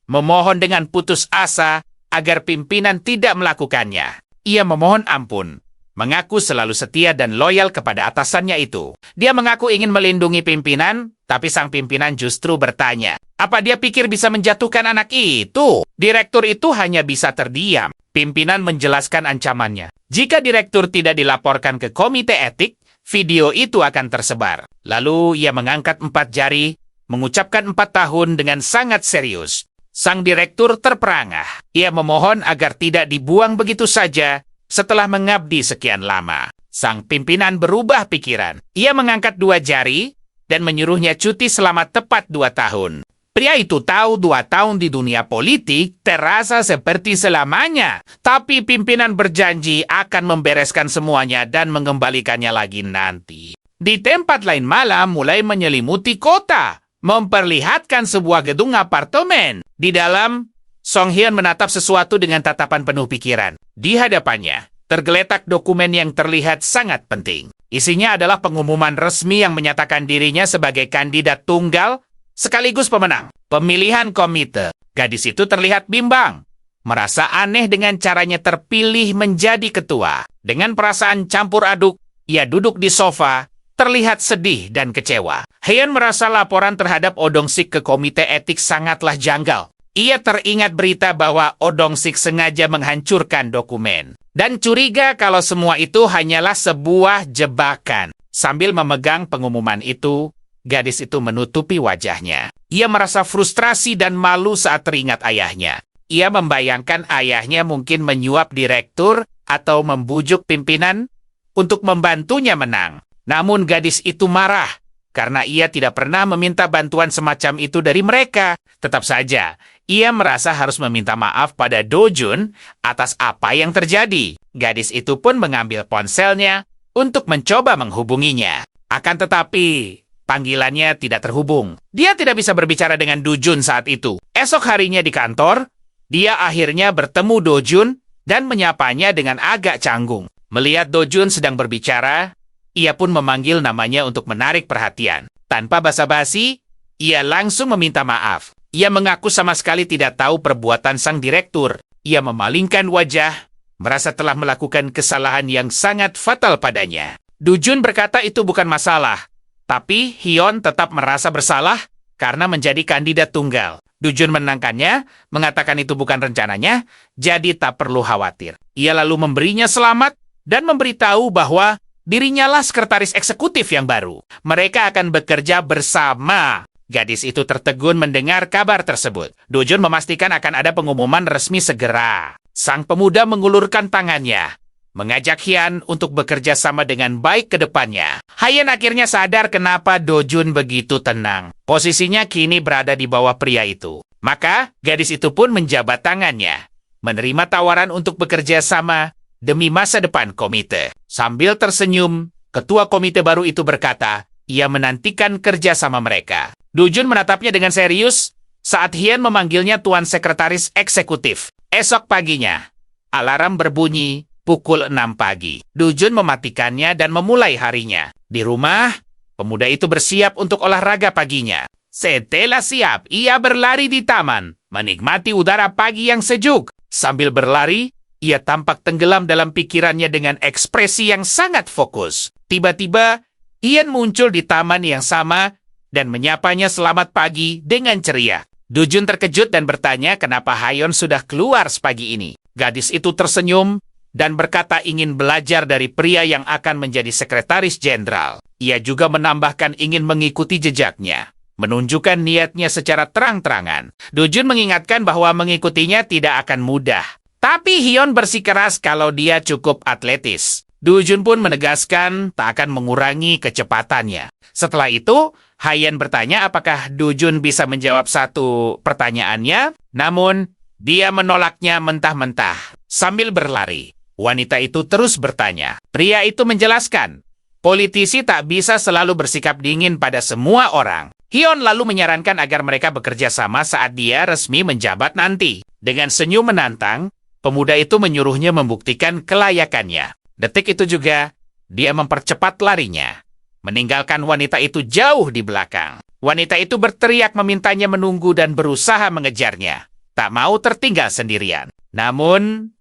memohon dengan putus asa agar pimpinan tidak melakukannya. Ia memohon ampun. Mengaku selalu setia dan loyal kepada atasannya itu. Dia mengaku ingin melindungi pimpinan, tapi sang pimpinan justru bertanya, apa dia pikir bisa menjatuhkan anak itu? Direktur itu hanya bisa terdiam. Pimpinan menjelaskan ancamannya. Jika direktur tidak dilaporkan ke komite etik, video itu akan tersebar. Lalu ia mengangkat 4 jari, mengucapkan 4 tahun dengan sangat serius. Sang direktur terperangah. Ia memohon agar tidak dibuang begitu saja, setelah mengabdi sekian lama. Sang pimpinan berubah pikiran. Ia mengangkat 2 jari dan menyuruhnya cuti selama tepat 2 tahun. Pria itu tahu 2 tahun di dunia politik terasa seperti selamanya. Tapi pimpinan berjanji akan membereskan semuanya dan mengembalikannya lagi nanti. Di tempat lain malam mulai menyelimuti kota, memperlihatkan sebuah gedung apartemen. Di dalam, Song Hyun menatap sesuatu dengan tatapan penuh pikiran. Di hadapannya, tergeletak dokumen yang terlihat sangat penting. Isinya adalah pengumuman resmi yang menyatakan dirinya sebagai kandidat tunggal sekaligus pemenang pemilihan komite. Gadis itu terlihat bimbang. Merasa aneh dengan caranya terpilih menjadi ketua. Dengan perasaan campur aduk, ia duduk di sofa terlihat sedih dan kecewa. Hyun merasa laporan terhadap Odong-sik ke komite etik sangatlah janggal. Ia teringat berita bahwa Odong-sik sengaja menghancurkan dokumen. Dan curiga kalau semua itu hanyalah sebuah jebakan. Sambil memegang pengumuman itu, gadis itu menutupi wajahnya. Ia merasa frustrasi dan malu saat teringat ayahnya. Ia membayangkan ayahnya mungkin menyuap direktur atau membujuk pimpinan untuk membantunya menang. Namun gadis itu marah karena ia tidak pernah meminta bantuan semacam itu dari mereka. Tetap saja, ia merasa harus meminta maaf pada Do-jun atas apa yang terjadi. Gadis itu pun mengambil ponselnya untuk mencoba menghubunginya. Akan tetapi, panggilannya tidak terhubung. Dia tidak bisa berbicara dengan Do-jun saat itu. Esok harinya di kantor, dia akhirnya bertemu Do-jun dan menyapanya dengan agak canggung. Melihat Do-jun sedang berbicara, ia pun memanggil namanya untuk menarik perhatian. Tanpa basa-basi, ia langsung meminta maaf. Ia mengaku sama sekali tidak tahu perbuatan sang direktur. Ia memalingkan wajah, merasa telah melakukan kesalahan yang sangat fatal padanya. Do-jun berkata itu bukan masalah, tapi Hyun tetap merasa bersalah karena menjadi kandidat tunggal. Do-jun menangkannya, mengatakan itu bukan rencananya, jadi tak perlu khawatir. Ia lalu memberinya selamat dan memberitahu bahwa dirinya lah sekretaris eksekutif yang baru. Mereka akan bekerja bersama. Gadis itu tertegun mendengar kabar tersebut. Do-jun memastikan akan ada pengumuman resmi segera. Sang pemuda mengulurkan tangannya, mengajak Hyun untuk bekerja sama dengan baik ke depannya. Hyun akhirnya sadar kenapa Do-jun begitu tenang. Posisinya kini berada di bawah pria itu. Maka, gadis itu pun menjabat tangannya, menerima tawaran untuk bekerja sama demi masa depan komite. Sambil tersenyum, ketua komite baru itu berkata, ia menantikan kerja sama mereka. Do-jun menatapnya dengan serius saat Hyun memanggilnya Tuan Sekretaris Eksekutif. Esok paginya, alarm berbunyi pukul 6 pagi. Do-jun mematikannya dan memulai harinya. Di rumah, pemuda itu bersiap untuk olahraga paginya. Setelah siap, ia berlari di taman, menikmati udara pagi yang sejuk. Sambil berlari, ia tampak tenggelam dalam pikirannya dengan ekspresi yang sangat fokus. Tiba-tiba, Hyun muncul di taman yang sama dan menyapanya selamat pagi dengan ceria. Do-jun terkejut dan bertanya kenapa Hyun sudah keluar sepagi ini. Gadis itu tersenyum dan berkata ingin belajar dari pria yang akan menjadi sekretaris jenderal. Ia juga menambahkan ingin mengikuti jejaknya, menunjukkan niatnya secara terang-terangan. Do-jun mengingatkan bahwa mengikutinya tidak akan mudah. Tapi Hyun bersikeras kalau dia cukup atletis. Do-jun pun menegaskan tak akan mengurangi kecepatannya. Setelah itu, Hyun bertanya apakah Do-jun bisa menjawab satu pertanyaannya, namun dia menolaknya mentah-mentah. Sambil berlari, wanita itu terus bertanya. Pria itu menjelaskan, politisi tak bisa selalu bersikap dingin pada semua orang. Hyun lalu menyarankan agar mereka bekerja sama saat dia resmi menjabat nanti. Dengan senyum menantang, pemuda itu menyuruhnya membuktikan kelayakannya. Detik itu juga, dia mempercepat larinya, meninggalkan wanita itu jauh di belakang. Wanita itu berteriak memintanya menunggu dan berusaha mengejarnya. Tak mau tertinggal sendirian. Namun,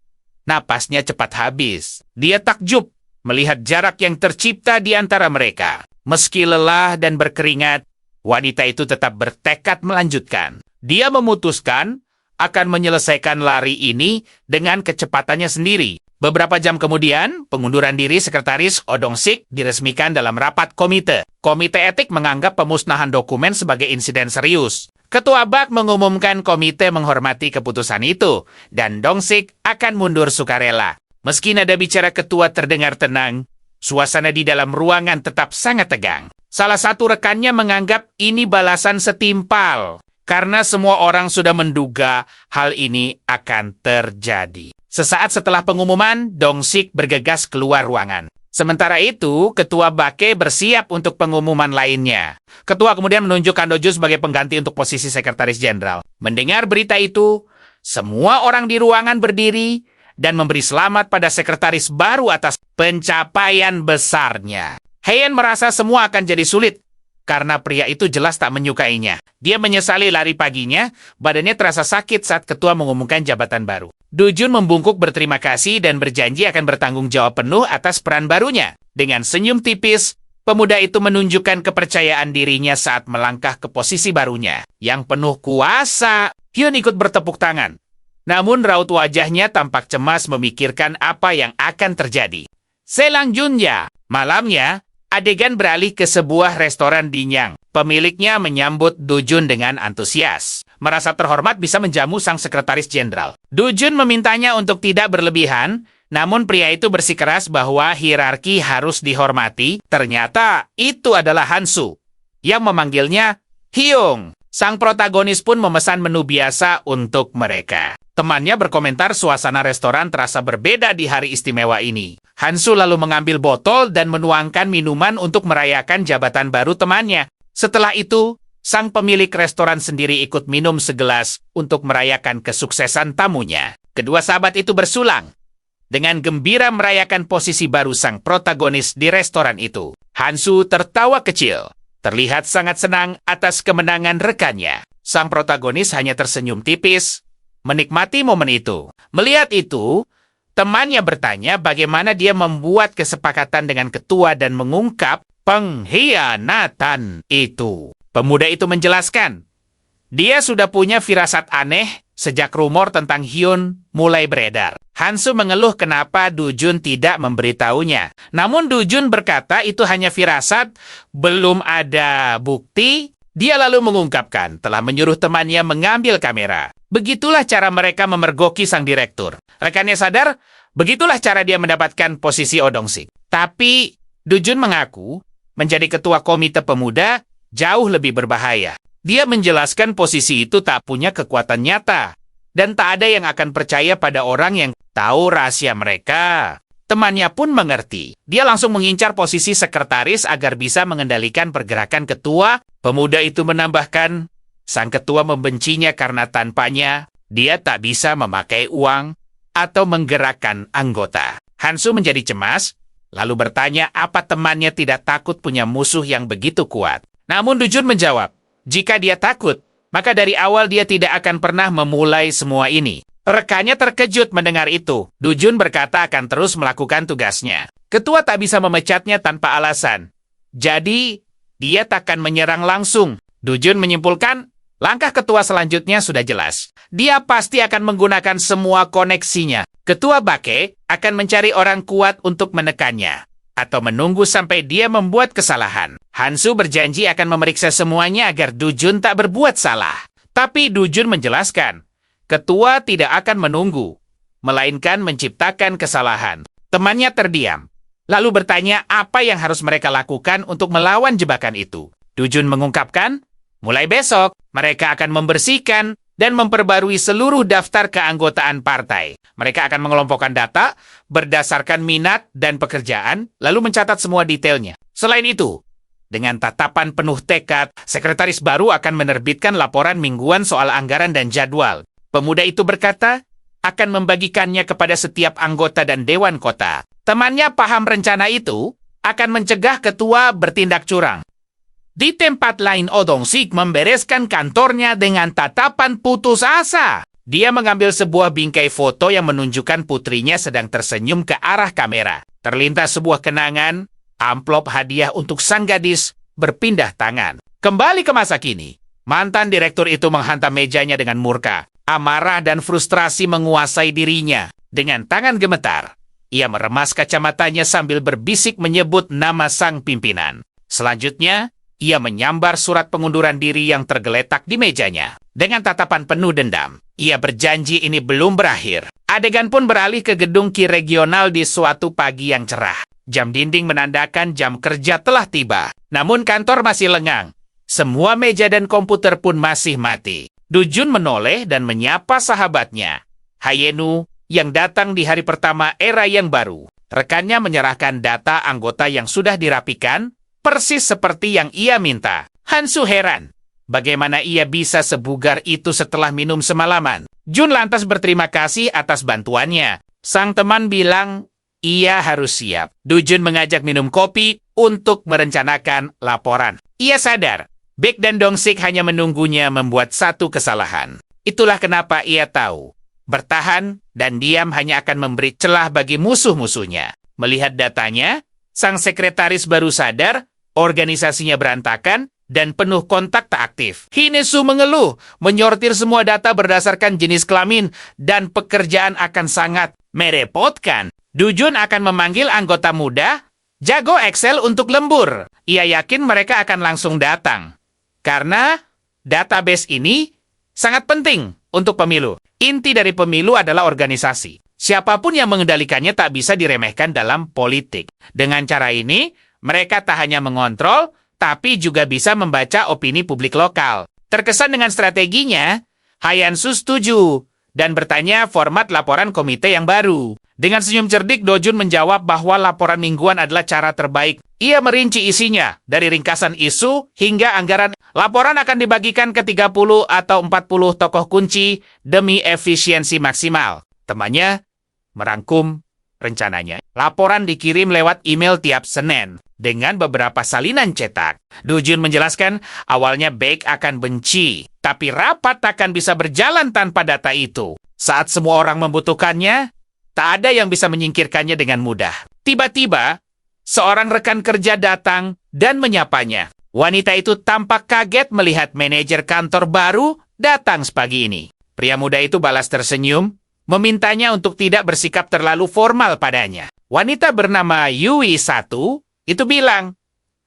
napasnya cepat habis. Dia takjub melihat jarak yang tercipta di antara mereka. Meski lelah dan berkeringat, wanita itu tetap bertekad melanjutkan. Dia memutuskan akan menyelesaikan lari ini dengan kecepatannya sendiri. Beberapa jam kemudian, pengunduran diri Sekretaris Odong-sik diresmikan dalam rapat komite. Komite etik menganggap pemusnahan dokumen sebagai insiden serius. Ketua BAK mengumumkan komite menghormati keputusan itu, dan Dong-sik akan mundur sukarela. Meski nada bicara ketua terdengar tenang, suasana di dalam ruangan tetap sangat tegang. Salah satu rekannya menganggap ini balasan setimpal, karena semua orang sudah menduga hal ini akan terjadi. Sesaat setelah pengumuman, Dong-sik bergegas keluar ruangan. Sementara itu, Ketua Bake bersiap untuk pengumuman lainnya. Ketua kemudian menunjuk Do-jun sebagai pengganti untuk posisi Sekretaris Jenderal. Mendengar berita itu, semua orang di ruangan berdiri dan memberi selamat pada sekretaris baru atas pencapaian besarnya. Hyun merasa semua akan jadi sulit, karena pria itu jelas tak menyukainya. Dia menyesali lari paginya, badannya terasa sakit saat ketua mengumumkan jabatan baru. Do-jun membungkuk berterima kasih dan berjanji akan bertanggung jawab penuh atas peran barunya. Dengan senyum tipis, Pemuda itu menunjukkan kepercayaan dirinya saat melangkah ke posisi barunya, yang penuh kuasa. Hyun ikut bertepuk tangan. Namun raut wajahnya tampak cemas memikirkan apa yang akan terjadi. Selanjutnya, malamnya, adegan beralih ke sebuah restoran di Nyang. Pemiliknya menyambut Do Jun dengan antusias. Merasa terhormat bisa menjamu sang sekretaris jenderal. Do Jun memintanya untuk tidak berlebihan, namun pria itu bersikeras bahwa hierarki harus dihormati. Ternyata itu adalah Hansu yang memanggilnya Hyung. Sang protagonis pun memesan menu biasa untuk mereka. Temannya berkomentar suasana restoran terasa berbeda di hari istimewa ini. Hansu lalu mengambil botol dan menuangkan minuman untuk merayakan jabatan baru temannya. Setelah itu, sang pemilik restoran sendiri ikut minum segelas untuk merayakan kesuksesan tamunya. Kedua sahabat itu bersulang dengan gembira merayakan posisi baru sang protagonis di restoran itu. Hansu tertawa kecil, terlihat sangat senang atas kemenangan rekannya. Sang protagonis hanya tersenyum tipis, menikmati momen itu. Melihat itu, temannya bertanya bagaimana dia membuat kesepakatan dengan ketua dan mengungkap pengkhianatan itu. Pemuda itu menjelaskan, dia sudah punya firasat aneh sejak rumor tentang Hyun mulai beredar. Hansu mengeluh kenapa Do Jun tidak memberitahunya. Namun Do Jun berkata itu hanya firasat, belum ada bukti. Dia lalu mengungkapkan telah menyuruh temannya mengambil kamera. Begitulah cara mereka memergoki sang direktur. Rekannya sadar, begitulah cara dia mendapatkan posisi Odong-sik. Tapi Do Jun mengaku menjadi ketua komite pemuda jauh lebih berbahaya. Dia menjelaskan posisi itu tak punya kekuatan nyata, dan tak ada yang akan percaya pada orang yang tahu rahasia mereka. Temannya pun mengerti. Dia langsung mengincar posisi sekretaris agar bisa mengendalikan pergerakan ketua. Pemuda itu menambahkan, sang ketua membencinya karena tanpanya, dia tak bisa memakai uang atau menggerakkan anggota. Hansu menjadi cemas, lalu bertanya apa temannya tidak takut punya musuh yang begitu kuat. Namun Do Jun menjawab, jika dia takut, maka dari awal dia tidak akan pernah memulai semua ini. Rekannya terkejut mendengar itu. Do Jun berkata akan terus melakukan tugasnya. Ketua tak bisa memecatnya tanpa alasan. Jadi, dia takkan menyerang langsung. Do Jun menyimpulkan, langkah ketua selanjutnya sudah jelas. Dia pasti akan menggunakan semua koneksinya. Ketua Bake akan mencari orang kuat untuk menekannya, atau menunggu sampai dia membuat kesalahan. Hansu berjanji akan memeriksa semuanya agar Do Jun tak berbuat salah. Tapi Do Jun menjelaskan, ketua tidak akan menunggu, melainkan menciptakan kesalahan. Temannya terdiam, lalu bertanya apa yang harus mereka lakukan untuk melawan jebakan itu. Do Jun mengungkapkan, mulai besok, mereka akan membersihkan dan memperbarui seluruh daftar keanggotaan partai. Mereka akan mengelompokkan data berdasarkan minat dan pekerjaan, lalu mencatat semua detailnya. Selain itu, dengan tatapan penuh tekad, sekretaris baru akan menerbitkan laporan mingguan soal anggaran dan jadwal. Pemuda itu berkata, akan membagikannya kepada setiap anggota dan dewan kota. Temannya paham rencana itu akan mencegah ketua bertindak curang. Di tempat lain, Odong-sik membereskan kantornya dengan tatapan putus asa. Dia mengambil sebuah bingkai foto yang menunjukkan putrinya sedang tersenyum ke arah kamera. Terlintas sebuah kenangan, amplop hadiah untuk sang gadis berpindah tangan. Kembali ke masa kini, mantan direktur itu menghantam mejanya dengan murka. Amarah dan frustrasi menguasai dirinya. Dengan tangan gemetar, ia meremas kacamatanya sambil berbisik menyebut nama sang pimpinan. Selanjutnya, ia menyambar surat pengunduran diri yang tergeletak di mejanya. Dengan tatapan penuh dendam, ia berjanji ini belum berakhir. Adegan pun beralih ke gedung Ki regional di suatu pagi yang cerah. Jam dinding menandakan jam kerja telah tiba. Namun kantor masih lengang. Semua meja dan komputer pun masih mati. Do Jun menoleh dan menyapa sahabatnya, Hayenu, yang datang di hari pertama era yang baru. Rekannya menyerahkan data anggota yang sudah dirapikan, persis seperti yang ia minta. Hansu heran, bagaimana ia bisa sebugar itu setelah minum semalaman. Jun lantas berterima kasih atas bantuannya. Sang teman bilang, ia harus siap. Do Jun mengajak minum kopi untuk merencanakan laporan. Ia sadar, Baek dan Dong-sik hanya menunggunya membuat satu kesalahan. Itulah kenapa ia tahu, bertahan dan diam hanya akan memberi celah bagi musuh-musuhnya. Melihat datanya, sang sekretaris baru sadar Organisasinya berantakan dan penuh kontak tak aktif. Hinesu mengeluh, menyortir semua data berdasarkan jenis kelamin dan pekerjaan akan sangat merepotkan. Dujun akan memanggil anggota muda, jago Excel untuk lembur. Ia yakin mereka akan langsung datang. Karena database ini sangat penting untuk pemilu. Inti dari pemilu adalah organisasi. Siapapun yang mengendalikannya tak bisa diremehkan dalam politik. Dengan cara ini, mereka tak hanya mengontrol, tapi juga bisa membaca opini publik lokal. Terkesan dengan strateginya, Hayansu setuju dan bertanya format laporan komite yang baru. Dengan senyum cerdik, Dojun menjawab bahwa laporan mingguan adalah cara terbaik. Ia merinci isinya, dari ringkasan isu hingga anggaran. Laporan akan dibagikan ke 30 atau 40 tokoh kunci demi efisiensi maksimal. Temannya merangkum rencananya. Laporan dikirim lewat email tiap Senin dengan beberapa salinan cetak. Dojun menjelaskan awalnya Baek akan benci, tapi rapat akan bisa berjalan tanpa data itu. Saat semua orang membutuhkannya, tak ada yang bisa menyingkirkannya dengan mudah. Tiba-tiba, seorang rekan kerja datang dan menyapanya. Wanita itu tampak kaget melihat manajer kantor baru datang sepagi ini. Pria muda itu balas tersenyum, memintanya untuk tidak bersikap terlalu formal padanya. Wanita bernama Yui satu itu bilang,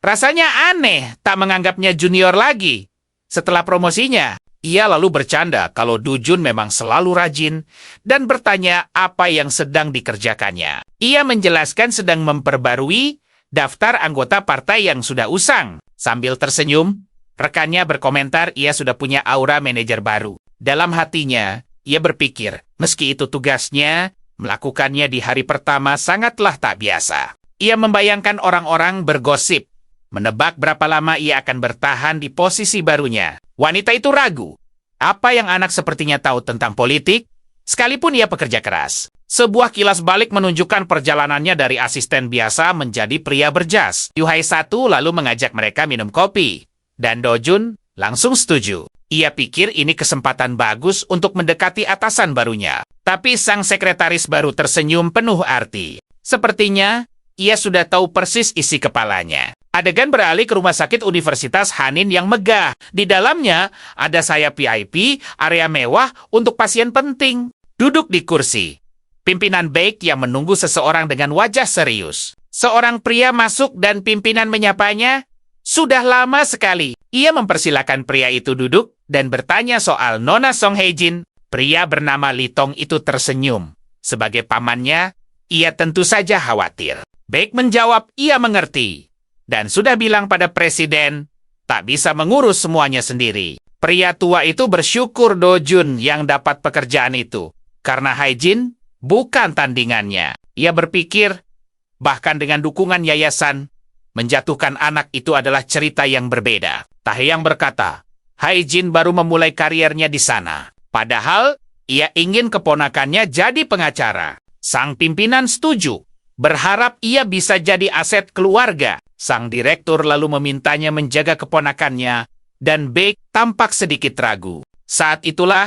rasanya aneh tak menganggapnya junior lagi. Setelah promosinya, ia lalu bercanda kalau Dujun memang selalu rajin dan bertanya apa yang sedang dikerjakannya. Ia menjelaskan sedang memperbarui daftar anggota partai yang sudah usang. Sambil tersenyum, rekannya berkomentar ia sudah punya aura manajer baru. Dalam hatinya, ia berpikir, meski itu tugasnya, melakukannya di hari pertama sangatlah tak biasa. Ia membayangkan orang-orang bergosip, menebak berapa lama ia akan bertahan di posisi barunya. Wanita itu ragu. Apa yang anak sepertinya tahu tentang politik? Sekalipun ia pekerja keras. Sebuah kilas balik menunjukkan perjalanannya dari asisten biasa menjadi pria berjas. Yuhai satu lalu mengajak mereka minum kopi. Dan Dojun langsung setuju. Ia pikir ini kesempatan bagus untuk mendekati atasan barunya. Tapi sang sekretaris baru tersenyum penuh arti. Sepertinya, ia sudah tahu persis isi kepalanya. Adegan beralih ke rumah sakit Universitas Hanin yang megah. Di dalamnya, ada sayap VIP, area mewah untuk pasien penting. Duduk di kursi. Pimpinan Baek yang menunggu seseorang dengan wajah serius. Seorang pria masuk dan pimpinan menyapanya. Sudah lama sekali. Ia mempersilakan pria itu duduk dan bertanya soal Nona Song Hae-jin. Pria bernama Lee Tong itu tersenyum. Sebagai pamannya, ia tentu saja khawatir. Baek menjawab ia mengerti. Dan sudah bilang pada presiden, tak bisa mengurus semuanya sendiri. Pria tua itu bersyukur Dojun yang dapat pekerjaan itu. Karena Hae-jin bukan tandingannya. Ia berpikir, bahkan dengan dukungan yayasan, menjatuhkan anak itu adalah cerita yang berbeda. Taeyang berkata, Hae-jin baru memulai kariernya di sana. Padahal, ia ingin keponakannya jadi pengacara. Sang pimpinan setuju, berharap ia bisa jadi aset keluarga. Sang direktur lalu memintanya menjaga keponakannya, dan Baek tampak sedikit ragu. Saat itulah,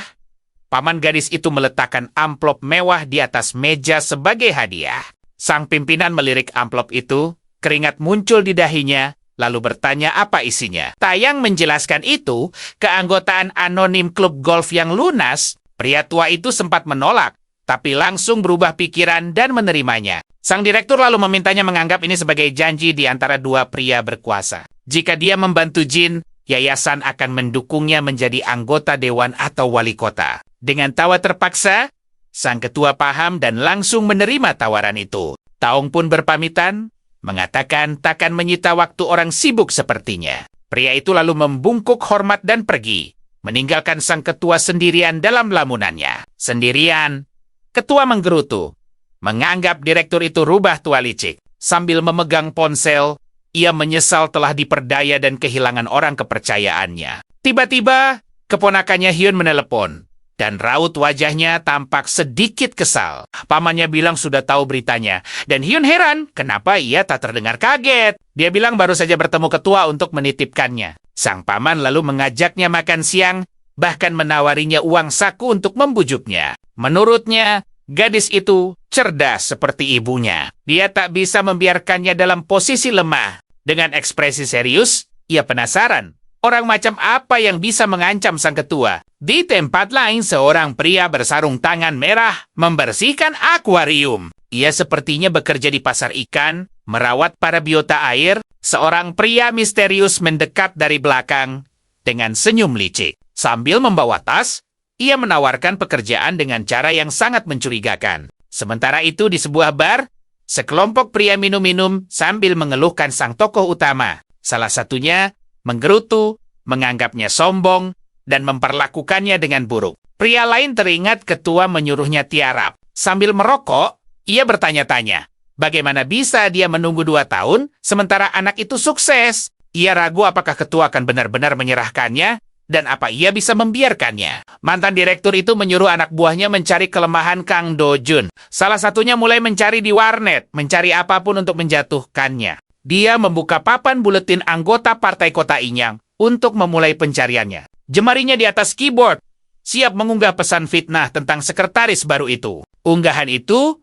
paman gadis itu meletakkan amplop mewah di atas meja sebagai hadiah. Sang pimpinan melirik amplop itu, keringat muncul di dahinya, lalu bertanya apa isinya. Taeyang menjelaskan itu, keanggotaan anonim klub golf yang lunas. Pria tua itu sempat menolak, tapi langsung berubah pikiran dan menerimanya. Sang direktur lalu memintanya menganggap ini sebagai janji di antara dua pria berkuasa. Jika dia membantu Jin, yayasan akan mendukungnya menjadi anggota dewan atau wali kota. Dengan tawa terpaksa, sang ketua paham dan langsung menerima tawaran itu. Taung pun berpamitan, mengatakan takkan menyita waktu orang sibuk sepertinya. Pria itu lalu membungkuk hormat dan pergi, meninggalkan sang ketua sendirian dalam lamunannya. Sendirian, ketua menggerutu, menganggap direktur itu rubah tua licik. Sambil memegang ponsel, ia menyesal telah diperdaya dan kehilangan orang kepercayaannya. Tiba-tiba, keponakannya Hyun menelepon. Dan raut wajahnya tampak sedikit kesal. Pamannya bilang sudah tahu beritanya. Dan Hyun heran, kenapa ia tak terdengar kaget. Dia bilang baru saja bertemu ketua untuk menitipkannya. Sang paman lalu mengajaknya makan siang, bahkan menawarinya uang saku untuk membujuknya. Menurutnya, gadis itu cerdas seperti ibunya. Dia tak bisa membiarkannya dalam posisi lemah. Dengan ekspresi serius, ia penasaran. Orang macam apa yang bisa mengancam sang ketua? Di tempat lain, seorang pria bersarung tangan merah membersihkan akuarium. Ia sepertinya bekerja di pasar ikan, merawat para biota air. Seorang pria misterius mendekat dari belakang dengan senyum licik. Sambil membawa tas, ia menawarkan pekerjaan dengan cara yang sangat mencurigakan. Sementara itu di sebuah bar, sekelompok pria minum-minum sambil mengeluhkan sang tokoh utama. Salah satunya menggerutu, menganggapnya sombong, dan memperlakukannya dengan buruk. Pria lain teringat ketua menyuruhnya tiarap. Sambil merokok, ia bertanya-tanya, bagaimana bisa dia menunggu 2 tahun, sementara anak itu sukses? Ia ragu apakah ketua akan benar-benar menyerahkannya, dan apa ia bisa membiarkannya. Mantan direktur itu menyuruh anak buahnya mencari kelemahan Kang Do-jun. Salah satunya mulai mencari di warnet, mencari apapun untuk menjatuhkannya. Dia membuka papan buletin anggota partai Kota Inyang untuk memulai pencariannya. Jemarinya di atas keyboard, siap mengunggah pesan fitnah tentang sekretaris baru itu. Unggahan itu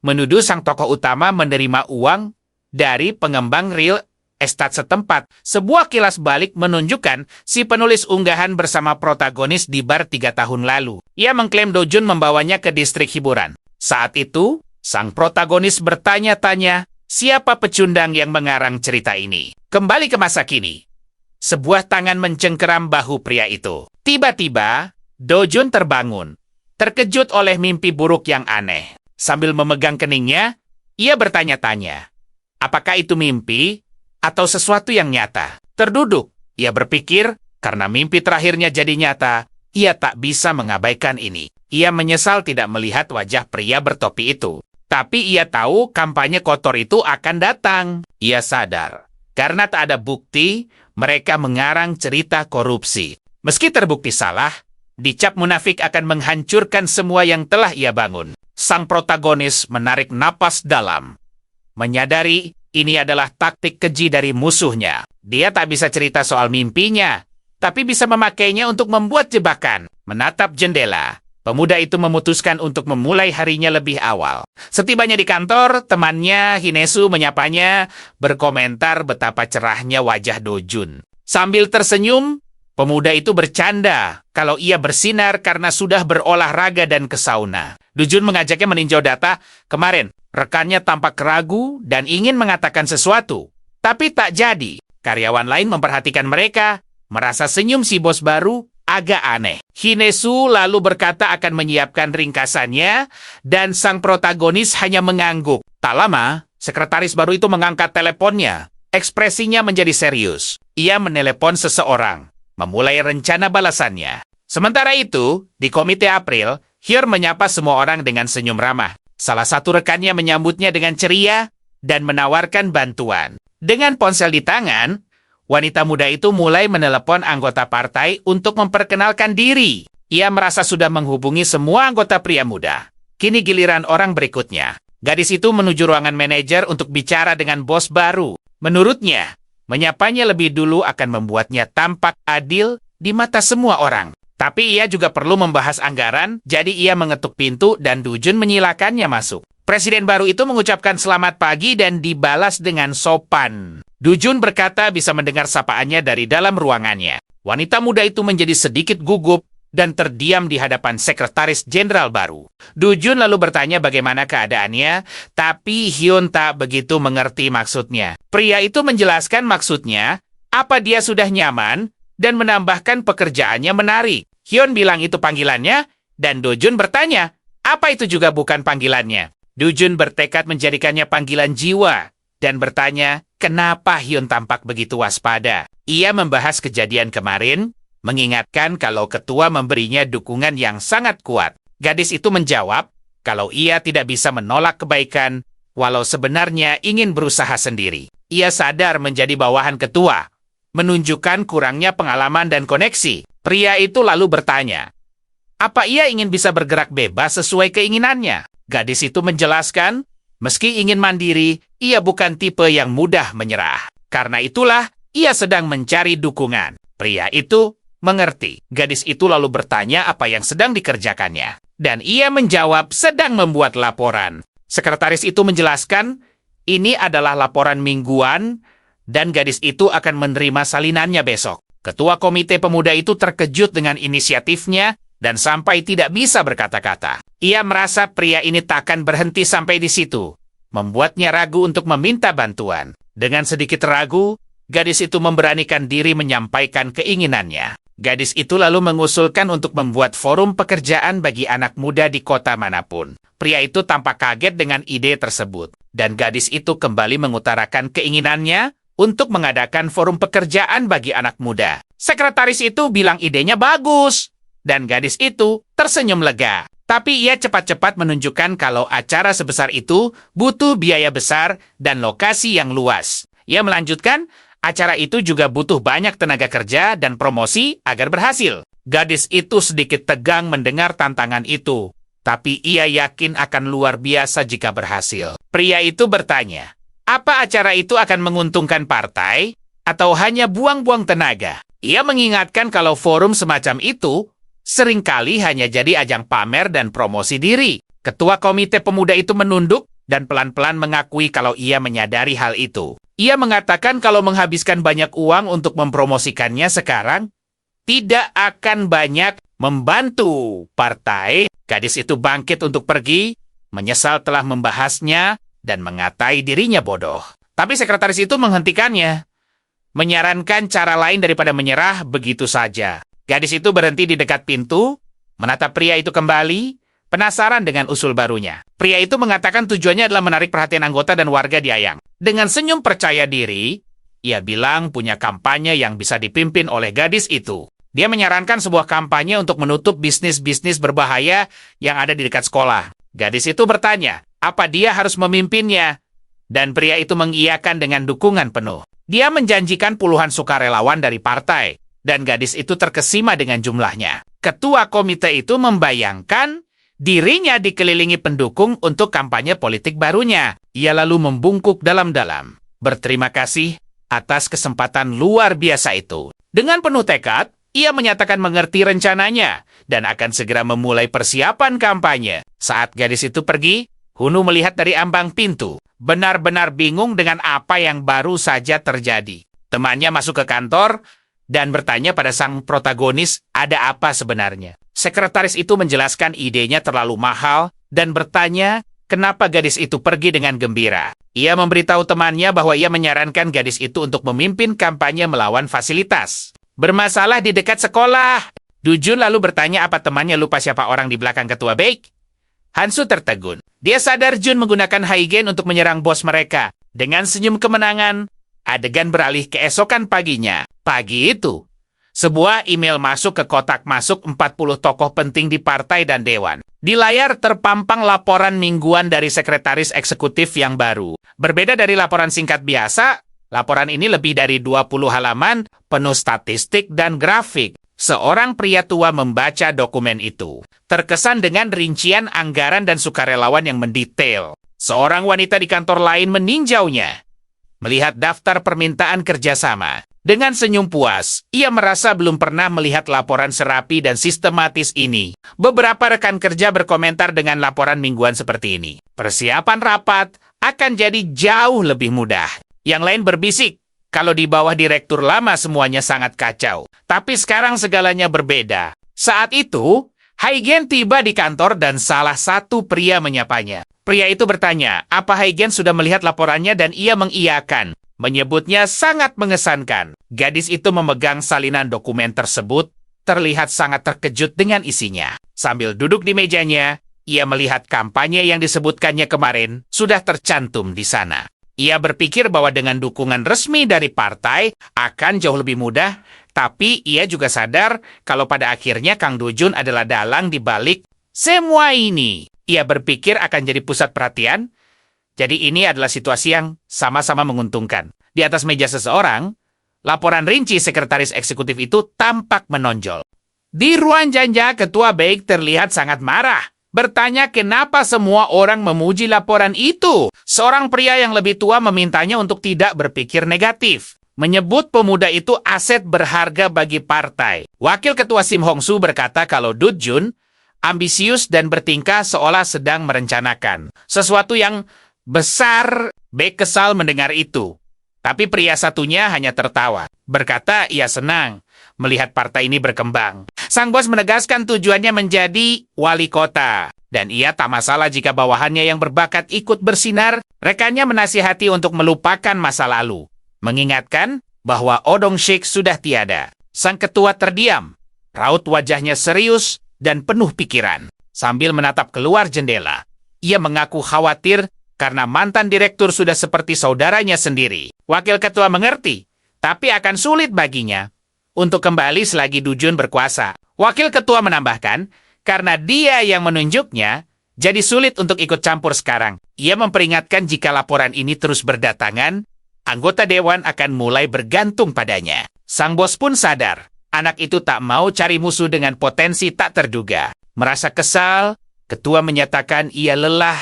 menuduh sang tokoh utama menerima uang dari pengembang real estate setempat. Sebuah kilas balik menunjukkan si penulis unggahan bersama protagonis di bar 3 tahun lalu. Ia mengklaim Do-jun membawanya ke distrik hiburan. Saat itu, sang protagonis bertanya-tanya, siapa pecundang yang mengarang cerita ini? Kembali ke masa kini. Sebuah tangan mencengkeram bahu pria itu. Tiba-tiba, Do-jun terbangun, terkejut oleh mimpi buruk yang aneh. Sambil memegang keningnya, ia bertanya-tanya, apakah itu mimpi atau sesuatu yang nyata? Terduduk, ia berpikir, karena mimpi terakhirnya jadi nyata, ia tak bisa mengabaikan ini. Ia menyesal tidak melihat wajah pria bertopi itu. Tapi ia tahu kampanye kotor itu akan datang. Ia sadar, karena tak ada bukti, mereka mengarang cerita korupsi. Meski terbukti salah, dicap munafik akan menghancurkan semua yang telah ia bangun. Sang protagonis menarik napas dalam. Menyadari ini adalah taktik keji dari musuhnya. Dia tak bisa cerita soal mimpinya, tapi bisa memakainya untuk membuat jebakan. Menatap jendela, pemuda itu memutuskan untuk memulai harinya lebih awal. Setibanya di kantor, temannya Hinesu menyapanya, berkomentar betapa cerahnya wajah Do-jun. Sambil tersenyum, pemuda itu bercanda kalau ia bersinar karena sudah berolahraga dan ke sauna. Do-jun mengajaknya meninjau data. Kemarin, rekannya tampak ragu dan ingin mengatakan sesuatu. Tapi tak jadi. Karyawan lain memperhatikan mereka, merasa senyum si bos baru agak aneh. Hinesu lalu berkata akan menyiapkan ringkasannya, dan sang protagonis hanya mengangguk. Tak lama, sekretaris baru itu mengangkat teleponnya. Ekspresinya menjadi serius. Ia menelepon seseorang, memulai rencana balasannya. Sementara itu, di Komite April, Hyun menyapa semua orang dengan senyum ramah. Salah satu rekannya menyambutnya dengan ceria dan menawarkan bantuan. Dengan ponsel di tangan, wanita muda itu mulai menelepon anggota partai untuk memperkenalkan diri. Ia merasa sudah menghubungi semua anggota pria muda. Kini giliran orang berikutnya. Gadis itu menuju ruangan manajer untuk bicara dengan bos baru. Menurutnya, menyapanya lebih dulu akan membuatnya tampak adil di mata semua orang. Tapi ia juga perlu membahas anggaran, jadi ia mengetuk pintu dan Do-jun menyilakannya masuk. Presiden baru itu mengucapkan selamat pagi dan dibalas dengan sopan. Do-jun berkata bisa mendengar sapaannya dari dalam ruangannya. Wanita muda itu menjadi sedikit gugup dan terdiam di hadapan sekretaris jenderal baru. Do-jun lalu bertanya bagaimana keadaannya, tapi Hyun tak begitu mengerti maksudnya. Pria itu menjelaskan maksudnya, apa dia sudah nyaman, dan menambahkan pekerjaannya menarik. Hyun bilang itu panggilannya, dan Do-jun bertanya, apa itu juga bukan panggilannya? Do-jun bertekad menjadikannya panggilan jiwa, dan bertanya, kenapa Hyun tampak begitu waspada? Ia membahas kejadian kemarin, mengingatkan kalau ketua memberinya dukungan yang sangat kuat. Gadis itu menjawab, kalau ia tidak bisa menolak kebaikan, walau sebenarnya ingin berusaha sendiri. Ia sadar menjadi bawahan ketua, menunjukkan kurangnya pengalaman dan koneksi. Pria itu lalu bertanya, apa ia ingin bisa bergerak bebas sesuai keinginannya? Gadis itu menjelaskan, meski ingin mandiri, ia bukan tipe yang mudah menyerah. Karena itulah, ia sedang mencari dukungan. Pria itu mengerti. Gadis itu lalu bertanya apa yang sedang dikerjakannya. Dan ia menjawab sedang membuat laporan. Sekretaris itu menjelaskan, ini adalah laporan mingguan dan gadis itu akan menerima salinannya besok. Ketua komite pemuda itu terkejut dengan inisiatifnya dan sampai tidak bisa berkata-kata. Ia merasa pria ini takkan berhenti sampai di situ, membuatnya ragu untuk meminta bantuan. Dengan sedikit ragu, gadis itu memberanikan diri menyampaikan keinginannya. Gadis itu lalu mengusulkan untuk membuat forum pekerjaan bagi anak muda di kota manapun. Pria itu tampak kaget dengan ide tersebut, dan gadis itu kembali mengutarakan keinginannya untuk mengadakan forum pekerjaan bagi anak muda. Sekretaris itu bilang idenya bagus, dan gadis itu tersenyum lega. Tapi ia cepat-cepat menunjukkan kalau acara sebesar itu butuh biaya besar dan lokasi yang luas. Ia melanjutkan, acara itu juga butuh banyak tenaga kerja dan promosi agar berhasil. Gadis itu sedikit tegang mendengar tantangan itu, tapi ia yakin akan luar biasa jika berhasil. Pria itu bertanya, apa acara itu akan menguntungkan partai atau hanya buang-buang tenaga? Ia mengingatkan kalau forum semacam itu seringkali hanya jadi ajang pamer dan promosi diri. Ketua komite pemuda itu menunduk dan pelan-pelan mengakui kalau ia menyadari hal itu. Ia mengatakan kalau menghabiskan banyak uang untuk mempromosikannya sekarang, tidak akan banyak membantu partai. Gadis itu bangkit untuk pergi, menyesal telah membahasnya, dan mengatai dirinya bodoh. Tapi sekretaris itu menghentikannya, menyarankan cara lain daripada menyerah begitu saja. Gadis itu berhenti di dekat pintu, menatap pria itu kembali, penasaran dengan usul barunya. Pria itu mengatakan tujuannya adalah menarik perhatian anggota dan warga di Ayang. Dengan senyum percaya diri, ia bilang punya kampanye yang bisa dipimpin oleh gadis itu. Dia menyarankan sebuah kampanye untuk menutup bisnis-bisnis berbahaya yang ada di dekat sekolah. Gadis itu bertanya, apa dia harus memimpinnya? Dan pria itu mengiyakan dengan dukungan penuh. Dia menjanjikan puluhan sukarelawan dari partai, dan gadis itu terkesima dengan jumlahnya. Ketua komite itu membayangkan dirinya dikelilingi pendukung untuk kampanye politik barunya. Ia lalu membungkuk dalam-dalam. Berterima kasih atas kesempatan luar biasa itu. Dengan penuh tekad, ia menyatakan mengerti rencananya dan akan segera memulai persiapan kampanye. Saat gadis itu pergi, Hunu melihat dari ambang pintu, benar-benar bingung dengan apa yang baru saja terjadi. Temannya masuk ke kantor dan bertanya pada sang protagonis ada apa sebenarnya. Sekretaris itu menjelaskan idenya terlalu mahal dan bertanya kenapa gadis itu pergi dengan gembira. Ia memberitahu temannya bahwa ia menyarankan gadis itu untuk memimpin kampanye melawan fasilitas bermasalah di dekat sekolah. Dujun lalu bertanya apa temannya lupa siapa orang di belakang ketua Baek. Hansu tertegun. Dia sadar Jun menggunakan Haigen untuk menyerang bos mereka. Dengan senyum kemenangan, adegan beralih keesokan paginya. Pagi itu, sebuah email masuk ke kotak masuk 40 tokoh penting di partai dan dewan. Di layar terpampang laporan mingguan dari sekretaris eksekutif yang baru. Berbeda dari laporan singkat biasa, laporan ini lebih dari 20 halaman, penuh statistik dan grafik. Seorang pria tua membaca dokumen itu. Terkesan dengan rincian anggaran dan sukarelawan yang mendetail. Seorang wanita di kantor lain meninjaunya. Melihat daftar permintaan kerjasama. Dengan senyum puas, ia merasa belum pernah melihat laporan serapi dan sistematis ini. Beberapa rekan kerja berkomentar dengan laporan mingguan seperti ini. Persiapan rapat akan jadi jauh lebih mudah. Yang lain berbisik, kalau di bawah direktur lama semuanya sangat kacau. Tapi sekarang segalanya berbeda. Saat itu, Haigen tiba di kantor dan salah satu pria menyapanya. Pria itu bertanya, apa Haigen sudah melihat laporannya dan ia mengiyakan. Menyebutnya sangat mengesankan. Gadis itu memegang salinan dokumen tersebut, terlihat sangat terkejut dengan isinya. Sambil duduk di mejanya, ia melihat kampanye yang disebutkannya kemarin sudah tercantum di sana. Ia berpikir bahwa dengan dukungan resmi dari partai akan jauh lebih mudah, tapi ia juga sadar kalau pada akhirnya Kang Dujun adalah dalang di balik semua ini. Ia berpikir akan jadi pusat perhatian, jadi ini adalah situasi yang sama-sama menguntungkan. Di atas meja seseorang, laporan rinci sekretaris eksekutif itu tampak menonjol. Di ruang janja, Ketua Baek terlihat sangat marah. Bertanya kenapa semua orang memuji laporan itu. Seorang pria yang lebih tua memintanya untuk tidak berpikir negatif. Menyebut pemuda itu aset berharga bagi partai. Wakil Ketua Sim Hong Su berkata kalau Dujun ambisius dan bertingkah seolah sedang merencanakan sesuatu yang besar. Baek kesal mendengar itu. Tapi pria satunya hanya tertawa. Berkata ia senang melihat partai ini berkembang. Sang bos menegaskan tujuannya menjadi wali kota. Dan ia tak masalah jika bawahannya yang berbakat ikut bersinar. Rekannya menasihati untuk melupakan masa lalu. Mengingatkan bahwa Odong Sheikh sudah tiada. Sang ketua terdiam. Raut wajahnya serius dan penuh pikiran. Sambil menatap keluar jendela. Ia mengaku khawatir karena mantan direktur sudah seperti saudaranya sendiri. Wakil ketua mengerti, tapi akan sulit baginya untuk kembali selagi Du Jun berkuasa. Wakil ketua menambahkan, karena dia yang menunjuknya, jadi sulit untuk ikut campur sekarang. Ia memperingatkan jika laporan ini terus berdatangan, anggota dewan akan mulai bergantung padanya. Sang bos pun sadar, anak itu tak mau cari musuh dengan potensi tak terduga. Merasa kesal, ketua menyatakan ia lelah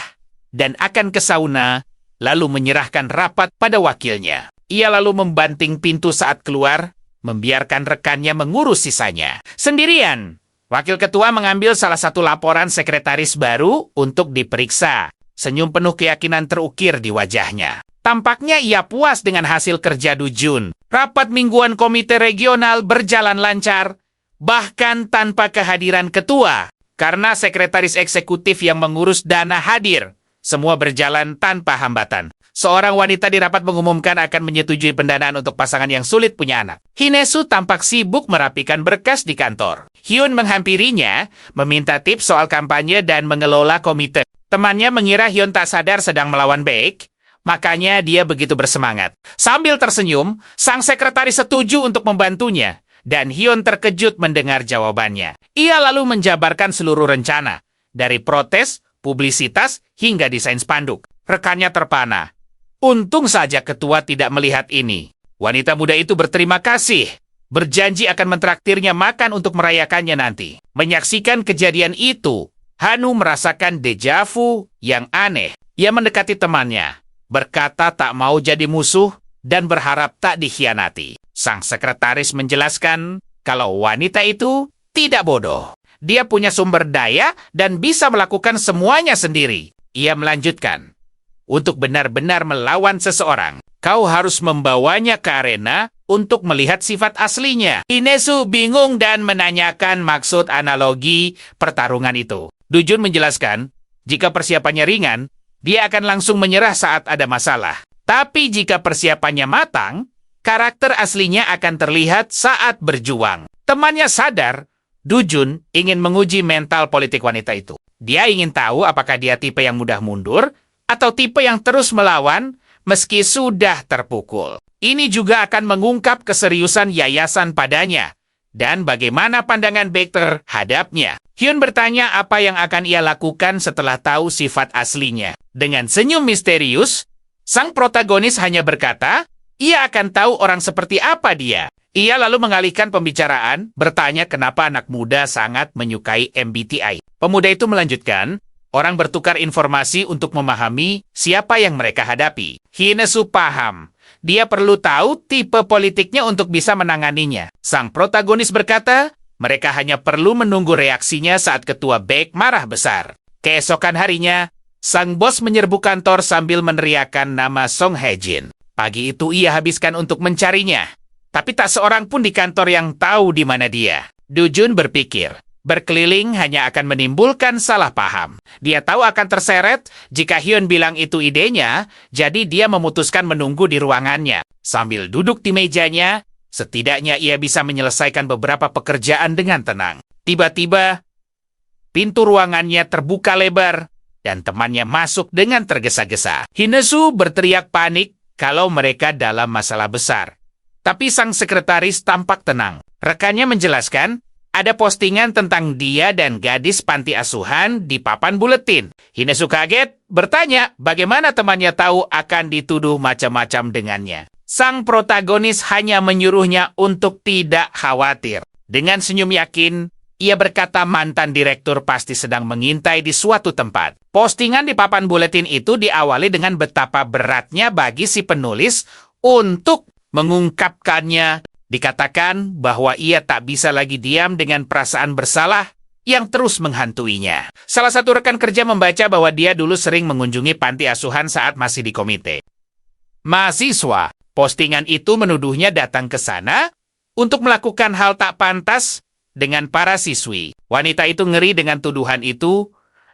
dan akan ke sauna, lalu menyerahkan rapat pada wakilnya. Ia lalu membanting pintu saat keluar, membiarkan rekannya mengurus sisanya. Sendirian, wakil ketua mengambil salah satu laporan sekretaris baru untuk diperiksa. Senyum penuh keyakinan terukir di wajahnya. Tampaknya ia puas dengan hasil kerja Du Jun. Rapat mingguan komite regional berjalan lancar, bahkan tanpa kehadiran ketua. Karena sekretaris eksekutif yang mengurus dana hadir, semua berjalan tanpa hambatan. Seorang wanita di rapat mengumumkan akan menyetujui pendanaan untuk pasangan yang sulit punya anak. Hinesu tampak sibuk merapikan berkas di kantor. Hyun menghampirinya, meminta tips soal kampanye dan mengelola komite. Temannya mengira Hyun tak sadar sedang melawan Baek, makanya dia begitu bersemangat. Sambil tersenyum, sang sekretaris setuju untuk membantunya, dan Hyun terkejut mendengar jawabannya. Ia lalu menjabarkan seluruh rencana, dari protes, publisitas, hingga desain spanduk. Rekannya terpana. Untung saja ketua tidak melihat ini. Wanita muda itu berterima kasih. Berjanji akan mentraktirnya makan untuk merayakannya nanti. Menyaksikan kejadian itu, Hanu merasakan deja vu yang aneh. Ia mendekati temannya, berkata tak mau jadi musuh dan berharap tak dikhianati. Sang sekretaris menjelaskan kalau wanita itu tidak bodoh. Dia punya sumber daya dan bisa melakukan semuanya sendiri. Ia melanjutkan, untuk benar-benar melawan seseorang, kau harus membawanya ke arena untuk melihat sifat aslinya. Hinesu bingung dan menanyakan maksud analogi pertarungan itu. Du Jun menjelaskan, jika persiapannya ringan, dia akan langsung menyerah saat ada masalah. Tapi jika persiapannya matang, karakter aslinya akan terlihat saat berjuang. Temannya sadar, Du Jun ingin menguji mental politik wanita itu. Dia ingin tahu apakah dia tipe yang mudah mundur atau tipe yang terus melawan meski sudah terpukul. Ini juga akan mengungkap keseriusan yayasan padanya dan bagaimana pandangan Baek terhadapnya. Hyun bertanya apa yang akan ia lakukan setelah tahu sifat aslinya. Dengan senyum misterius, sang protagonis hanya berkata, ia akan tahu orang seperti apa dia. Ia lalu mengalihkan pembicaraan, bertanya kenapa anak muda sangat menyukai MBTI. Pemuda itu melanjutkan, orang bertukar informasi untuk memahami siapa yang mereka hadapi. Hinesu paham. Dia perlu tahu tipe politiknya untuk bisa menanganinya. Sang protagonis berkata, mereka hanya perlu menunggu reaksinya saat ketua Baek marah besar. Keesokan harinya, sang bos menyerbu kantor sambil meneriakkan nama Song Hae-jin. Pagi itu ia habiskan untuk mencarinya. Tapi tak seorang pun di kantor yang tahu di mana dia. Du Jun berpikir, berkeliling hanya akan menimbulkan salah paham. Dia tahu akan terseret jika Hyun bilang itu idenya, jadi dia memutuskan menunggu di ruangannya. Sambil duduk di mejanya, setidaknya ia bisa menyelesaikan beberapa pekerjaan dengan tenang. Tiba-tiba, pintu ruangannya terbuka lebar, dan temannya masuk dengan tergesa-gesa. Hinesu berteriak panik kalau mereka dalam masalah besar. Tapi sang sekretaris tampak tenang. Rekannya menjelaskan, ada postingan tentang dia dan gadis panti asuhan di papan buletin. Hinesu kaget, bertanya bagaimana temannya tahu akan dituduh macam-macam dengannya. Sang protagonis hanya menyuruhnya untuk tidak khawatir. Dengan senyum yakin, ia berkata mantan direktur pasti sedang mengintai di suatu tempat. Postingan di papan buletin itu diawali dengan betapa beratnya bagi si penulis untuk mengungkapkannya. Dikatakan bahwa ia tak bisa lagi diam dengan perasaan bersalah yang terus menghantuinya. Salah satu rekan kerja membaca bahwa dia dulu sering mengunjungi panti asuhan saat masih di komite. Mahasiswa, Postingan itu menuduhnya datang ke sana untuk melakukan hal tak pantas dengan para siswi. Wanita itu ngeri dengan tuduhan itu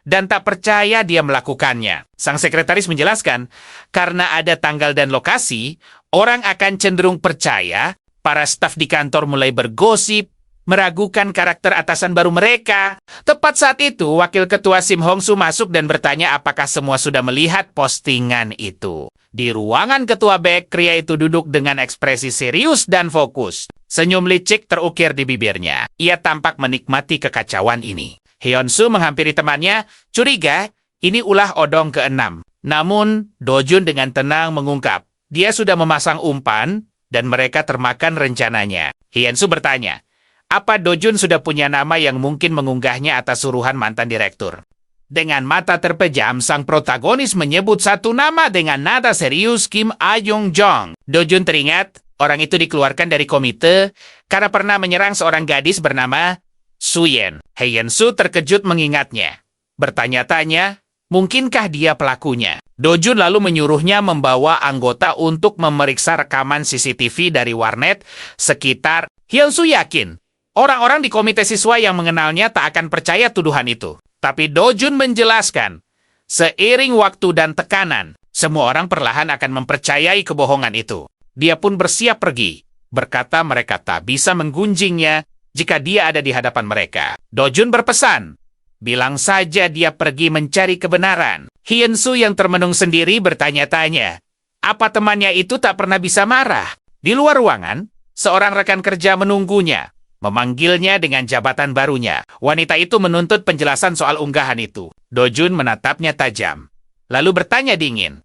dan tak percaya dia melakukannya. Sang sekretaris menjelaskan, karena ada tanggal dan lokasi, orang akan cenderung percaya. Para staf di kantor mulai bergosip, meragukan karakter atasan baru mereka. Tepat saat itu, Wakil Ketua Sim Hong Su masuk dan bertanya apakah semua sudah melihat postingan itu. Di ruangan Ketua Beck, pria itu duduk dengan ekspresi serius dan fokus. Senyum licik terukir di bibirnya. Ia tampak menikmati kekacauan ini. Hyun Su menghampiri temannya, curiga ini ulah odong ke-6. Namun, Do Jun dengan tenang mengungkap, dia sudah memasang umpan dan mereka termakan rencananya. Hyun Su bertanya, apa Do Jun sudah punya nama yang mungkin mengunggahnya atas suruhan mantan direktur? Dengan mata terpejam, sang protagonis menyebut satu nama dengan nada serius, Kim Ah-young Jong. Do Jun teringat, orang itu dikeluarkan dari komite karena pernah menyerang seorang gadis bernama Suyen. Hyun Su terkejut mengingatnya. Bertanya-tanya, mungkinkah dia pelakunya? Do Jun lalu menyuruhnya membawa anggota untuk memeriksa rekaman CCTV dari warnet sekitar. Hyun Su yakin, orang-orang di komite siswa yang mengenalnya tak akan percaya tuduhan itu. Tapi Do Jun menjelaskan, seiring waktu dan tekanan, semua orang perlahan akan mempercayai kebohongan itu. Dia pun bersiap pergi, berkata mereka tak bisa menggunjingnya jika dia ada di hadapan mereka. Do Jun berpesan, bilang saja dia pergi mencari kebenaran. Hyun Su yang termenung sendiri bertanya-tanya, apa temannya itu tak pernah bisa marah? Di luar ruangan, seorang rekan kerja menunggunya, memanggilnya dengan jabatan barunya. Wanita itu menuntut penjelasan soal unggahan itu. Do Jun menatapnya tajam, lalu bertanya dingin,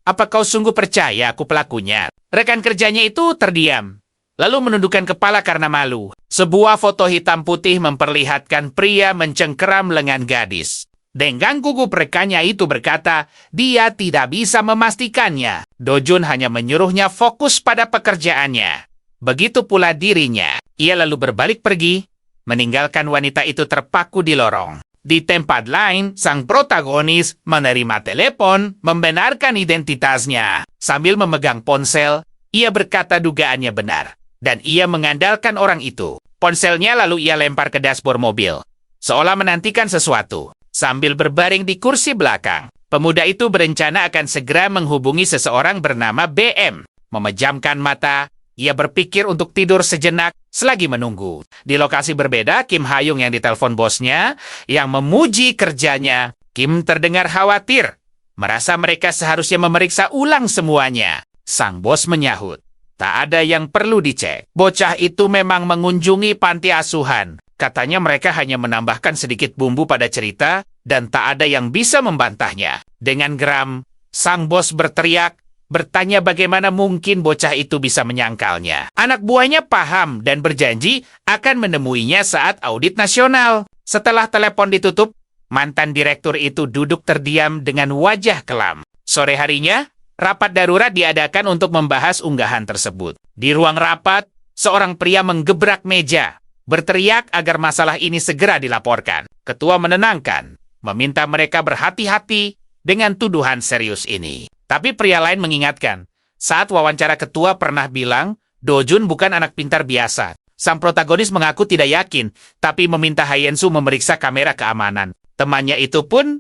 apa kau sungguh percaya aku pelakunya? Rekan kerjanya itu terdiam, lalu menundukkan kepala karena malu. Sebuah foto hitam putih memperlihatkan pria mencengkeram lengan gadis. Dengan gugup rekannya itu berkata, dia tidak bisa memastikannya. Do Jun hanya menyuruhnya fokus pada pekerjaannya. Begitu pula dirinya. Ia lalu berbalik pergi, meninggalkan wanita itu terpaku di lorong. Di tempat lain, sang protagonis menerima telepon, membenarkan identitasnya. Sambil memegang ponsel, ia berkata dugaannya benar. Dan ia mengandalkan orang itu. Ponselnya lalu ia lempar ke dashboard mobil, seolah menantikan sesuatu. Sambil berbaring di kursi belakang, pemuda itu berencana akan segera menghubungi seseorang bernama BM. Memejamkan mata, ia berpikir untuk tidur sejenak selagi menunggu. Di lokasi berbeda, Kim Ha-young yang ditelepon bosnya, yang memuji kerjanya. Kim terdengar khawatir, merasa mereka seharusnya memeriksa ulang semuanya. Sang bos menyahut, tak ada yang perlu dicek. Bocah itu memang mengunjungi panti asuhan. Katanya mereka hanya menambahkan sedikit bumbu pada cerita dan tak ada yang bisa membantahnya. Dengan geram, sang bos berteriak, bertanya bagaimana mungkin bocah itu bisa menyangkalnya. Anak buahnya paham dan berjanji akan menemuinya saat audit nasional. Setelah telepon ditutup, mantan direktur itu duduk terdiam dengan wajah kelam. Sore harinya, rapat darurat diadakan untuk membahas unggahan tersebut. Di ruang rapat, seorang pria menggebrak meja, berteriak agar masalah ini segera dilaporkan. Ketua menenangkan, meminta mereka berhati-hati dengan tuduhan serius ini. Tapi pria lain mengingatkan, saat wawancara ketua pernah bilang, Do Jun bukan anak pintar biasa. Sang protagonis mengaku tidak yakin, tapi meminta Hyun Su memeriksa kamera keamanan. Temannya itu pun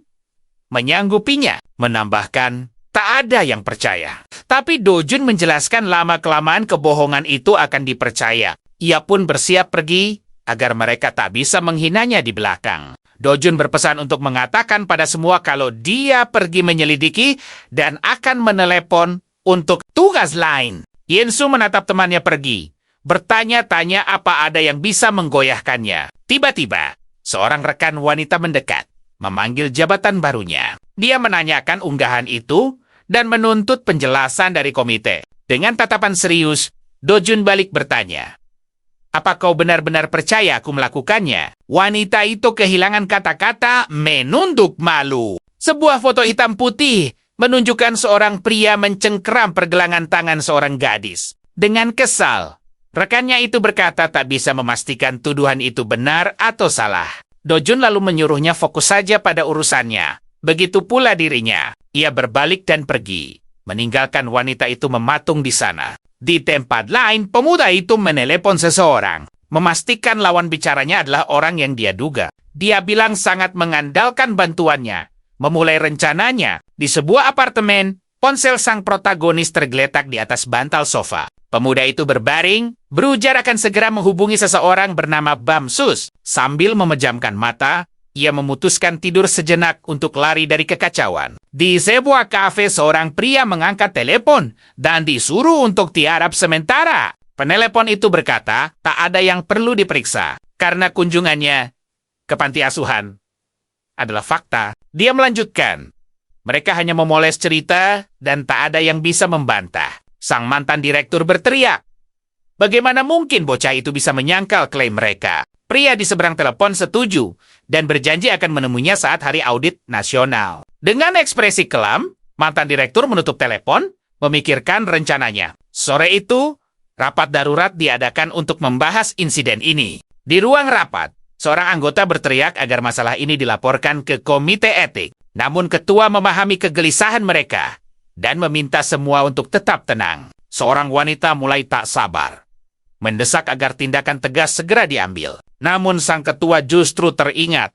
menyanggupinya, menambahkan, tak ada yang percaya. Tapi Do Jun menjelaskan lama-kelamaan kebohongan itu akan dipercaya. Ia pun bersiap pergi agar mereka tak bisa menghinanya di belakang. Do Jun berpesan untuk mengatakan pada semua kalau dia pergi menyelidiki dan akan menelepon untuk tugas lain. Hyun Su menatap temannya pergi, bertanya-tanya apa ada yang bisa menggoyahkannya. Tiba-tiba, seorang rekan wanita mendekat, memanggil jabatan barunya. Dia menanyakan unggahan itu dan menuntut penjelasan dari komite. Dengan tatapan serius, Do Jun balik bertanya, apa kau benar-benar percaya aku melakukannya? Wanita itu kehilangan kata-kata, menunduk malu. Sebuah foto hitam putih menunjukkan seorang pria mencengkeram pergelangan tangan seorang gadis. Dengan kesal, rekannya itu berkata tak bisa memastikan tuduhan itu benar atau salah. Do Jun lalu menyuruhnya fokus saja pada urusannya. Begitu pula dirinya. Ia berbalik dan pergi. meninggalkan wanita itu mematung di sana. Di tempat lain, pemuda itu menelepon seseorang, memastikan lawan bicaranya adalah orang yang dia duga. Dia bilang sangat mengandalkan bantuannya, memulai rencananya. Di sebuah apartemen, ponsel sang protagonis tergeletak di atas bantal sofa. Pemuda itu berbaring, berujar akan segera menghubungi seseorang bernama Bamsus. Sambil memejamkan mata, ia memutuskan tidur sejenak untuk lari dari kekacauan. Di sebuah kafe, seorang pria mengangkat telepon dan disuruh untuk tiarap sementara. Penelepon itu berkata, tak ada yang perlu diperiksa karena kunjungannya ke panti asuhan adalah fakta. Dia melanjutkan, mereka hanya memoles cerita dan tak ada yang bisa membantah. Sang mantan direktur berteriak, bagaimana mungkin bocah itu bisa menyangkal klaim mereka? Pria di seberang telepon setuju dan berjanji akan menemuinya saat hari audit nasional. Dengan ekspresi kelam, mantan direktur menutup telepon, memikirkan rencananya. Sore itu, rapat darurat diadakan untuk membahas insiden ini. Di ruang rapat, seorang anggota berteriak agar masalah ini dilaporkan ke komite etik. Namun ketua memahami kegelisahan mereka dan meminta semua untuk tetap tenang. Seorang wanita mulai tak sabar, mendesak agar tindakan tegas segera diambil. Namun sang ketua justru teringat.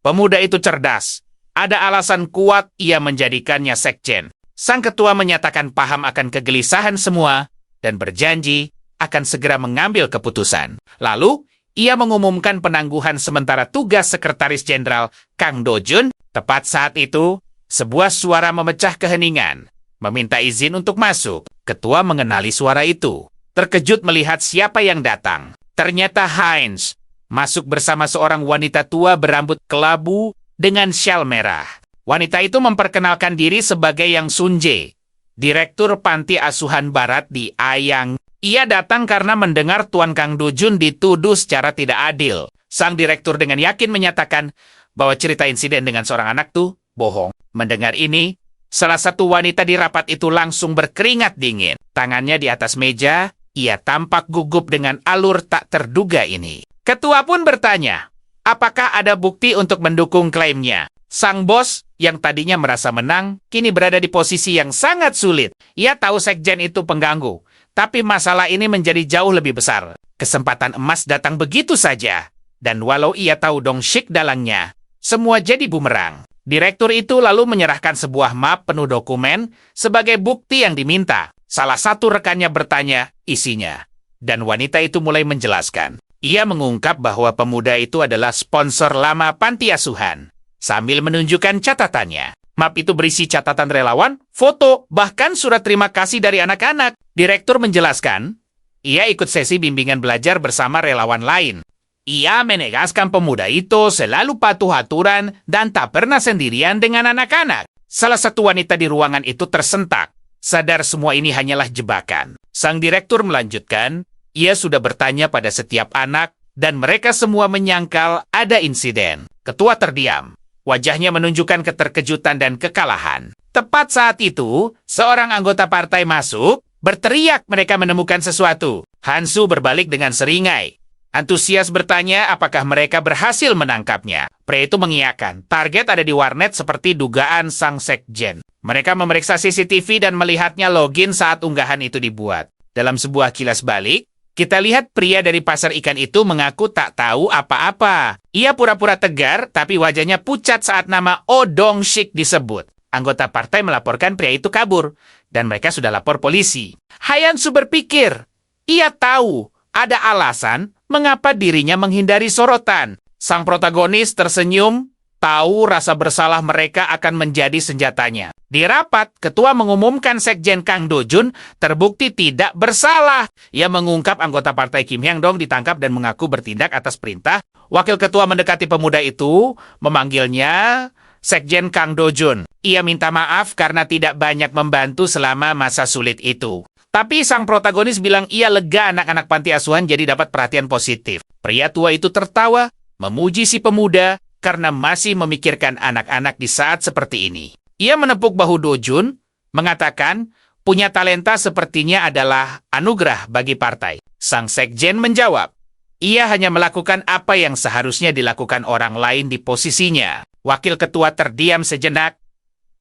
Pemuda itu cerdas. Ada alasan kuat ia menjadikannya sekjen. Sang ketua menyatakan paham akan kegelisahan semua dan berjanji akan segera mengambil keputusan. Lalu, ia mengumumkan penangguhan sementara tugas Sekretaris Jenderal Kang Do-jun. Tepat saat itu, sebuah suara memecah keheningan, meminta izin untuk masuk. Ketua mengenali suara itu. Terkejut melihat siapa yang datang. Ternyata Heinz masuk bersama seorang wanita tua berambut kelabu dengan syal merah. Wanita itu memperkenalkan diri sebagai Yang Sun-jae, direktur panti asuhan barat di Ayang. Ia datang karena mendengar Tuan Kang Do-jun dituduh secara tidak adil. Sang direktur dengan yakin menyatakan bahwa cerita insiden dengan seorang anak tuh bohong. Mendengar ini, salah satu wanita di rapat itu langsung berkeringat dingin. Tangannya di atas meja, ia tampak gugup dengan alur tak terduga ini. Ketua pun bertanya, apakah ada bukti untuk mendukung klaimnya? Sang bos, yang tadinya merasa menang, kini berada di posisi yang sangat sulit. Ia tahu sekjen itu pengganggu, tapi masalah ini menjadi jauh lebih besar. Kesempatan emas datang begitu saja. Dan walau ia tahu Dong-shik dalangnya, semua jadi bumerang. Direktur itu lalu menyerahkan sebuah map penuh dokumen sebagai bukti yang diminta. Salah satu rekannya bertanya isinya. Dan wanita itu mulai menjelaskan. Ia mengungkap bahwa pemuda itu adalah sponsor lama panti asuhan. Sambil menunjukkan catatannya. Map itu berisi catatan relawan, foto, bahkan surat terima kasih dari anak-anak. Direktur menjelaskan, ia ikut sesi bimbingan belajar bersama relawan lain. Ia menegaskan pemuda itu selalu patuh aturan dan tak pernah sendirian dengan anak-anak. Salah satu wanita di ruangan itu tersentak. Sadar semua ini hanyalah jebakan. Sang direktur melanjutkan, ia sudah bertanya pada setiap anak dan mereka semua menyangkal ada insiden. Ketua terdiam. Wajahnya menunjukkan keterkejutan dan kekalahan. Tepat saat itu, seorang anggota partai masuk, berteriak mereka menemukan sesuatu. Hansu berbalik dengan seringai. Antusias bertanya apakah mereka berhasil menangkapnya. Pria itu mengiyakan. Target ada di warnet seperti dugaan sang sekjen. Mereka memeriksa CCTV dan melihatnya login saat unggahan itu dibuat. Dalam sebuah kilas balik, kita lihat pria dari pasar ikan itu mengaku tak tahu apa-apa. Ia pura-pura tegar, tapi wajahnya pucat saat nama Oh Dong-shik disebut. Anggota partai melaporkan pria itu kabur, dan mereka sudah lapor polisi. Hayansu berpikir, ia tahu ada alasan mengapa dirinya menghindari sorotan. Sang protagonis tersenyum, tahu rasa bersalah mereka akan menjadi senjatanya. Di rapat, ketua mengumumkan sekjen Kang Do-jun terbukti tidak bersalah. Ia mengungkap anggota partai Kim Hyang-dong ditangkap dan mengaku bertindak atas perintah. Wakil ketua mendekati pemuda itu, memanggilnya sekjen Kang Do-jun. Ia minta maaf karena tidak banyak membantu selama masa sulit itu. Tapi sang protagonis bilang ia lega anak-anak panti asuhan jadi dapat perhatian positif. Pria tua itu tertawa, memuji si pemuda karena masih memikirkan anak-anak di saat seperti ini. Ia menepuk bahu Do-jun, mengatakan punya talenta sepertinya adalah anugerah bagi partai. Sang sekjen menjawab, ia hanya melakukan apa yang seharusnya dilakukan orang lain di posisinya. Wakil ketua terdiam sejenak,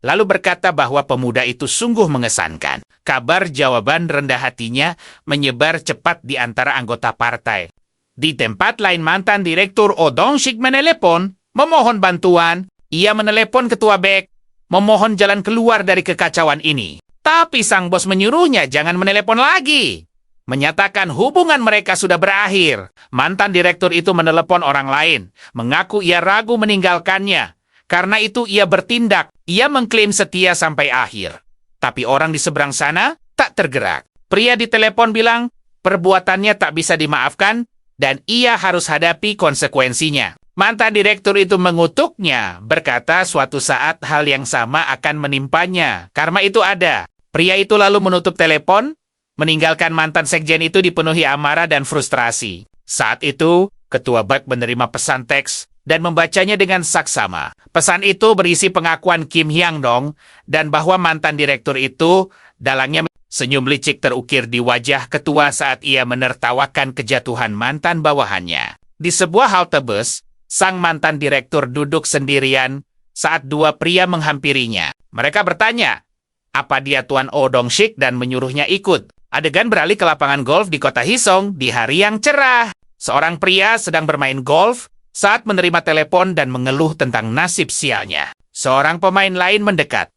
lalu berkata bahwa pemuda itu sungguh mengesankan. Kabar jawaban rendah hatinya menyebar cepat di antara anggota partai. Di tempat lain, mantan Direktur Oh Dong-sik menelepon, memohon bantuan. Ia menelepon Ketua Beck, memohon jalan keluar dari kekacauan ini. Tapi sang bos menyuruhnya jangan menelepon lagi. Menyatakan hubungan mereka sudah berakhir. Mantan direktur itu menelepon orang lain, mengaku ia ragu meninggalkannya. Karena itu ia bertindak, ia mengklaim setia sampai akhir. Tapi orang di seberang sana tak tergerak. Pria di telepon bilang, perbuatannya tak bisa dimaafkan, dan ia harus hadapi konsekuensinya. Mantan direktur itu mengutuknya, berkata suatu saat hal yang sama akan menimpanya. Karma itu ada. Pria itu lalu menutup telepon, meninggalkan mantan sekjen itu dipenuhi amarah dan frustrasi. Saat itu, Ketua Beck menerima pesan teks dan membacanya dengan saksama. Pesan itu berisi pengakuan Kim Hyang-dong dan bahwa mantan direktur itu dalangnya. Senyum licik terukir di wajah ketua saat ia menertawakan kejatuhan mantan bawahannya. Di sebuah halte bus, sang mantan direktur duduk sendirian saat dua pria menghampirinya. Mereka bertanya, apa dia Tuan Oh Dong-sik dan menyuruhnya ikut. Adegan beralih ke lapangan golf di kota Hisong di hari yang cerah. Seorang pria sedang bermain golf saat menerima telepon dan mengeluh tentang nasib sialnya. Seorang pemain lain mendekat,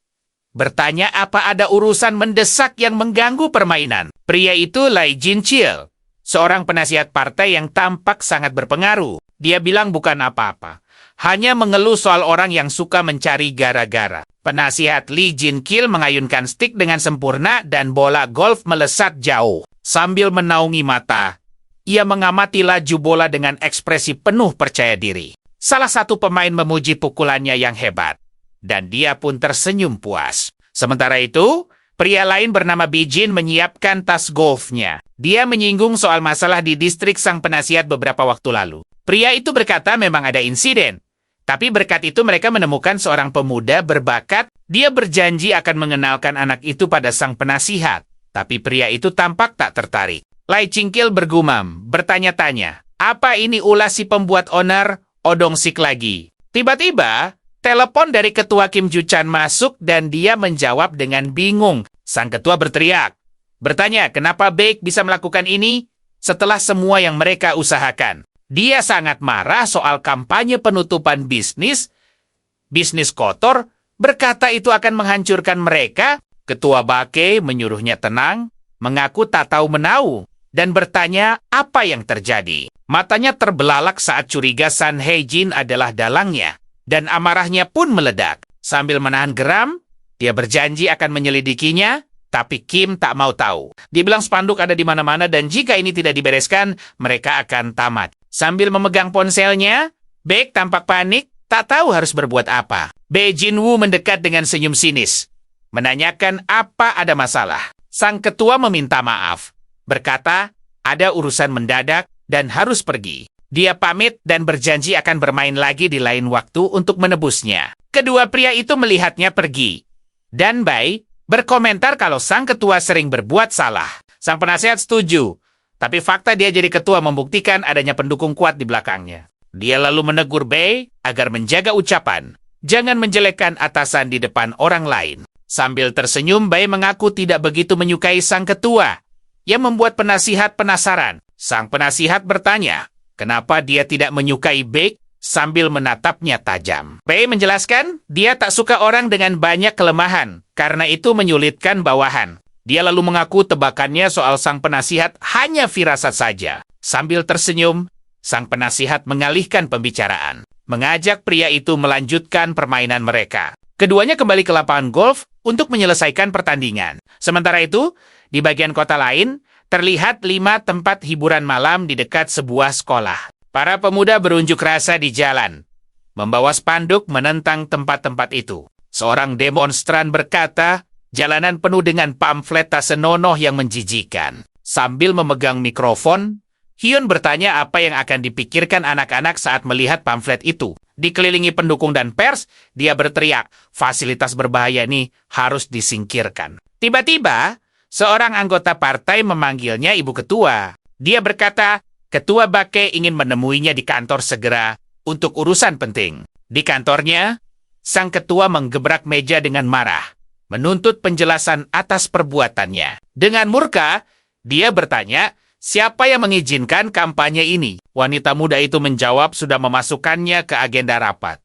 bertanya apa ada urusan mendesak yang mengganggu permainan. Pria itu Lai Jin-chil, seorang penasihat partai yang tampak sangat berpengaruh. Dia bilang bukan apa-apa, hanya mengeluh soal orang yang suka mencari gara-gara. Penasihat Lee Jin-kil mengayunkan stik dengan sempurna dan bola golf melesat jauh. Sambil menaungi mata, ia mengamati laju bola dengan ekspresi penuh percaya diri. Salah satu pemain memuji pukulannya yang hebat, dan dia pun tersenyum puas. Sementara itu, pria lain bernama Bijin menyiapkan tas golfnya. Dia menyinggung soal masalah di distrik sang penasihat beberapa waktu lalu. Pria itu berkata memang ada insiden. Tapi berkat itu mereka menemukan seorang pemuda berbakat. Dia berjanji akan mengenalkan anak itu pada sang penasihat. Tapi pria itu tampak tak tertarik. Lai Jin-kil bergumam, bertanya-tanya, apa ini ulah si pembuat onar Oh Dong-sik lagi? Tiba-tiba, telepon dari ketua Kim Ju-chan masuk dan dia menjawab dengan bingung. Sang ketua berteriak, bertanya kenapa Beck bisa melakukan ini setelah semua yang mereka usahakan. Dia sangat marah soal kampanye penutupan bisnis kotor, berkata itu akan menghancurkan mereka. Ketua Bake menyuruhnya tenang, mengaku tak tahu menau, dan bertanya apa yang terjadi. Matanya terbelalak saat curiga San Hye-jin adalah dalangnya. Dan amarahnya pun meledak. Sambil menahan geram, dia berjanji akan menyelidikinya, tapi Kim tak mau tahu. Dia bilang spanduk ada di mana-mana dan jika ini tidak dibereskan, mereka akan tamat. Sambil memegang ponselnya, Beck tampak panik, tak tahu harus berbuat apa. Bae Jin-woo mendekat dengan senyum sinis, menanyakan apa ada masalah. Sang ketua meminta maaf, berkata ada urusan mendadak dan harus pergi. Dia pamit dan berjanji akan bermain lagi di lain waktu untuk menebusnya. Kedua pria itu melihatnya pergi. Dan Bai berkomentar kalau sang ketua sering berbuat salah. Sang penasehat setuju, tapi fakta dia jadi ketua membuktikan adanya pendukung kuat di belakangnya. Dia lalu menegur Bai agar menjaga ucapan, jangan menjelekkan atasan di depan orang lain. Sambil tersenyum, Bai mengaku tidak begitu menyukai sang ketua, yang membuat penasihat penasaran. Sang penasihat bertanya, kenapa dia tidak menyukai Beck sambil menatapnya tajam. Bai menjelaskan, dia tak suka orang dengan banyak kelemahan, karena itu menyulitkan bawahan. Dia lalu mengaku tebakannya soal sang penasihat hanya firasat saja. Sambil tersenyum, sang penasihat mengalihkan pembicaraan, mengajak pria itu melanjutkan permainan mereka. Keduanya kembali ke lapangan golf untuk menyelesaikan pertandingan. Sementara itu, di bagian kota lain, terlihat 5 tempat hiburan malam di dekat sebuah sekolah. Para pemuda berunjuk rasa di jalan, membawa spanduk menentang tempat-tempat itu. Seorang demonstran berkata, jalanan penuh dengan pamflet tak senonoh yang menjijikan. Sambil memegang mikrofon, Hyun bertanya apa yang akan dipikirkan anak-anak saat melihat pamflet itu. Dikelilingi pendukung dan pers, dia berteriak, fasilitas berbahaya ini harus disingkirkan. Tiba-tiba, seorang anggota partai memanggilnya ibu ketua. Dia berkata, Ketua Bake ingin menemuinya di kantor segera untuk urusan penting. Di kantornya, sang ketua menggebrak meja dengan marah, menuntut penjelasan atas perbuatannya. Dengan murka, dia bertanya, siapa yang mengizinkan kampanye ini? Wanita muda itu menjawab sudah memasukkannya ke agenda rapat.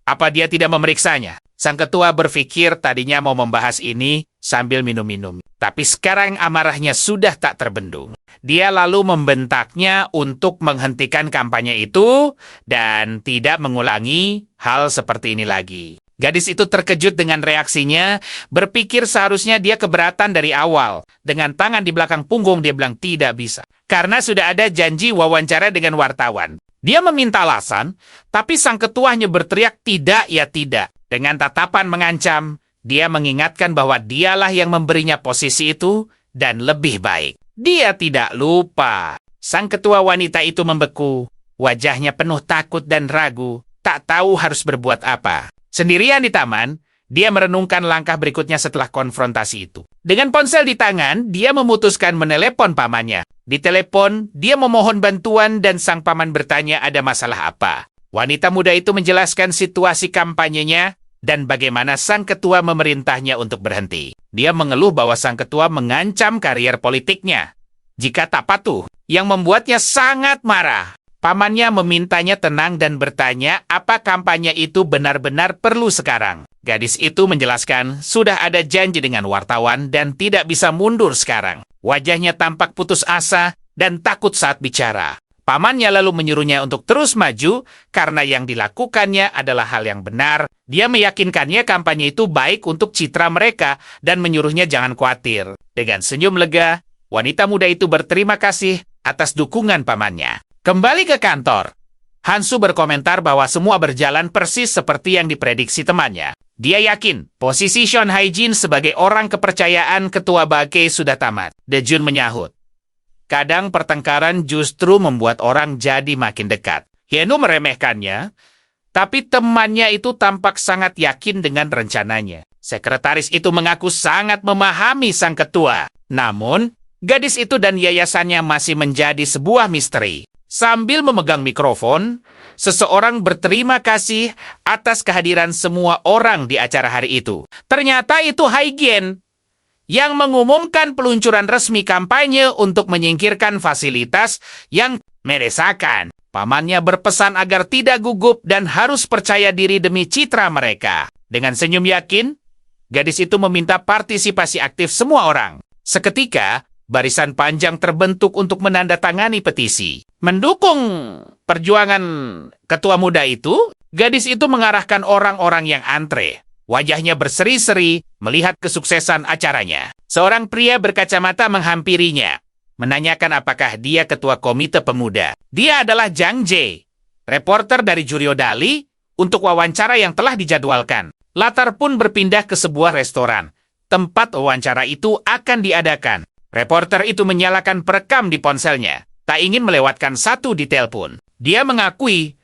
Apa dia tidak memeriksanya? Sang ketua berpikir tadinya mau membahas ini sambil minum-minum. Tapi sekarang amarahnya sudah tak terbendung. Dia lalu membentaknya untuk menghentikan kampanye itu dan tidak mengulangi hal seperti ini lagi. Gadis itu terkejut dengan reaksinya, berpikir seharusnya dia keberatan dari awal. Dengan tangan di belakang punggung dia bilang tidak bisa. Karena sudah ada janji wawancara dengan wartawan. Dia meminta alasan, tapi sang ketua hanya berteriak tidak ya tidak. Dengan tatapan mengancam, dia mengingatkan bahwa dialah yang memberinya posisi itu dan lebih baik. Dia tidak lupa. Sang ketua wanita itu membeku. Wajahnya penuh takut dan ragu, tak tahu harus berbuat apa. Sendirian di taman, dia merenungkan langkah berikutnya setelah konfrontasi itu. Dengan ponsel di tangan, dia memutuskan menelepon pamannya. Di telepon, dia memohon bantuan dan sang paman bertanya ada masalah apa. Wanita muda itu menjelaskan situasi kampanyenya dan bagaimana sang ketua memerintahnya untuk berhenti. Dia mengeluh bahwa sang ketua mengancam karier politiknya jika tak patuh, yang membuatnya sangat marah. Pamannya memintanya tenang dan bertanya apa kampanye itu benar-benar perlu sekarang. Gadis itu menjelaskan sudah ada janji dengan wartawan dan tidak bisa mundur sekarang. Wajahnya tampak putus asa dan takut saat bicara. Pamannya lalu menyuruhnya untuk terus maju karena yang dilakukannya adalah hal yang benar. Dia meyakinkannya kampanye itu baik untuk citra mereka dan menyuruhnya jangan khawatir. Dengan senyum lega, wanita muda itu berterima kasih atas dukungan pamannya. Kembali ke kantor, Hansu berkomentar bahwa semua berjalan persis seperti yang diprediksi temannya. Dia yakin posisi Sean Hae-jin sebagai orang kepercayaan ketua Bake sudah tamat. Dejun menyahut. Kadang pertengkaran justru membuat orang jadi makin dekat. Hyenu meremehkannya, tapi temannya itu tampak sangat yakin dengan rencananya. Sekretaris itu mengaku sangat memahami sang ketua. Namun, gadis itu dan yayasannya masih menjadi sebuah misteri. Sambil memegang mikrofon, seseorang berterima kasih atas kehadiran semua orang di acara hari itu. Ternyata itu Hae-gen yang mengumumkan peluncuran resmi kampanye untuk menyingkirkan fasilitas yang meresahkan. Pamannya berpesan agar tidak gugup dan harus percaya diri demi citra mereka. Dengan senyum yakin, gadis itu meminta partisipasi aktif semua orang. Seketika, barisan panjang terbentuk untuk menandatangani petisi. Mendukung perjuangan ketua muda itu, gadis itu mengarahkan orang-orang yang antre. Wajahnya berseri-seri melihat kesuksesan acaranya. Seorang pria berkacamata menghampirinya, menanyakan apakah dia ketua komite pemuda. Dia adalah Jang Jae, reporter dari Juryo Dali untuk wawancara yang telah dijadwalkan. Latar pun berpindah ke sebuah restoran. Tempat wawancara itu akan diadakan. Reporter itu menyalakan perekam di ponselnya. Tak ingin melewatkan satu detail pun. Dia mengakui,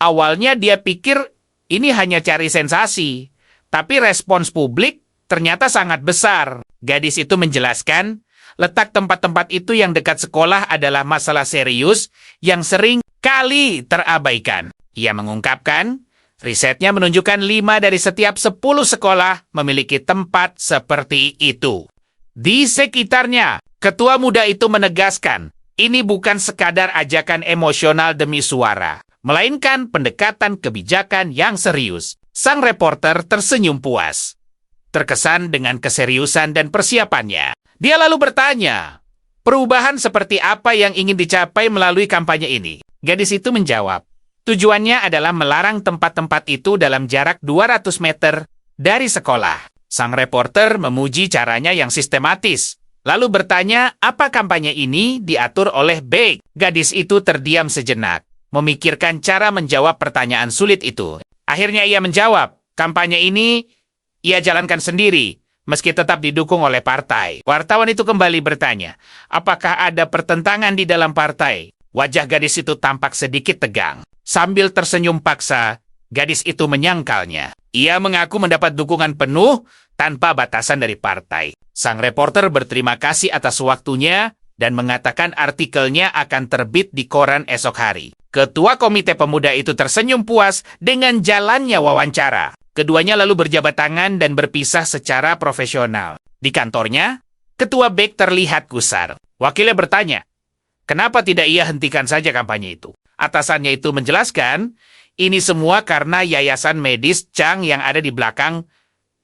awalnya dia pikir ini hanya cari sensasi. Tapi respons publik ternyata sangat besar. Gadis itu menjelaskan, letak tempat-tempat itu yang dekat sekolah adalah masalah serius yang sering kali terabaikan. Ia mengungkapkan, risetnya menunjukkan 5 dari setiap 10 sekolah memiliki tempat seperti itu. Di sekitarnya, ketua muda itu menegaskan, ini bukan sekadar ajakan emosional demi suara, melainkan pendekatan kebijakan yang serius. Sang reporter tersenyum puas, terkesan dengan keseriusan dan persiapannya. Dia lalu bertanya, perubahan seperti apa yang ingin dicapai melalui kampanye ini? Gadis itu menjawab, tujuannya adalah melarang tempat-tempat itu dalam jarak 200 meter dari sekolah. Sang reporter memuji caranya yang sistematis, lalu bertanya apa kampanye ini diatur oleh Baek. Gadis itu terdiam sejenak, memikirkan cara menjawab pertanyaan sulit itu. Akhirnya ia menjawab, kampanye ini ia jalankan sendiri, meski tetap didukung oleh partai. Wartawan itu kembali bertanya, apakah ada pertentangan di dalam partai? Wajah gadis itu tampak sedikit tegang. Sambil tersenyum paksa, gadis itu menyangkalnya. Ia mengaku mendapat dukungan penuh tanpa batasan dari partai. Sang reporter berterima kasih atas waktunya dan mengatakan artikelnya akan terbit di koran esok hari. Ketua Komite Pemuda itu tersenyum puas dengan jalannya wawancara. Keduanya lalu berjabat tangan dan berpisah secara profesional. Di kantornya, Ketua BEK terlihat gusar. Wakilnya bertanya, kenapa tidak ia hentikan saja kampanye itu? Atasannya itu menjelaskan, ini semua karena yayasan medis Chang yang ada di belakang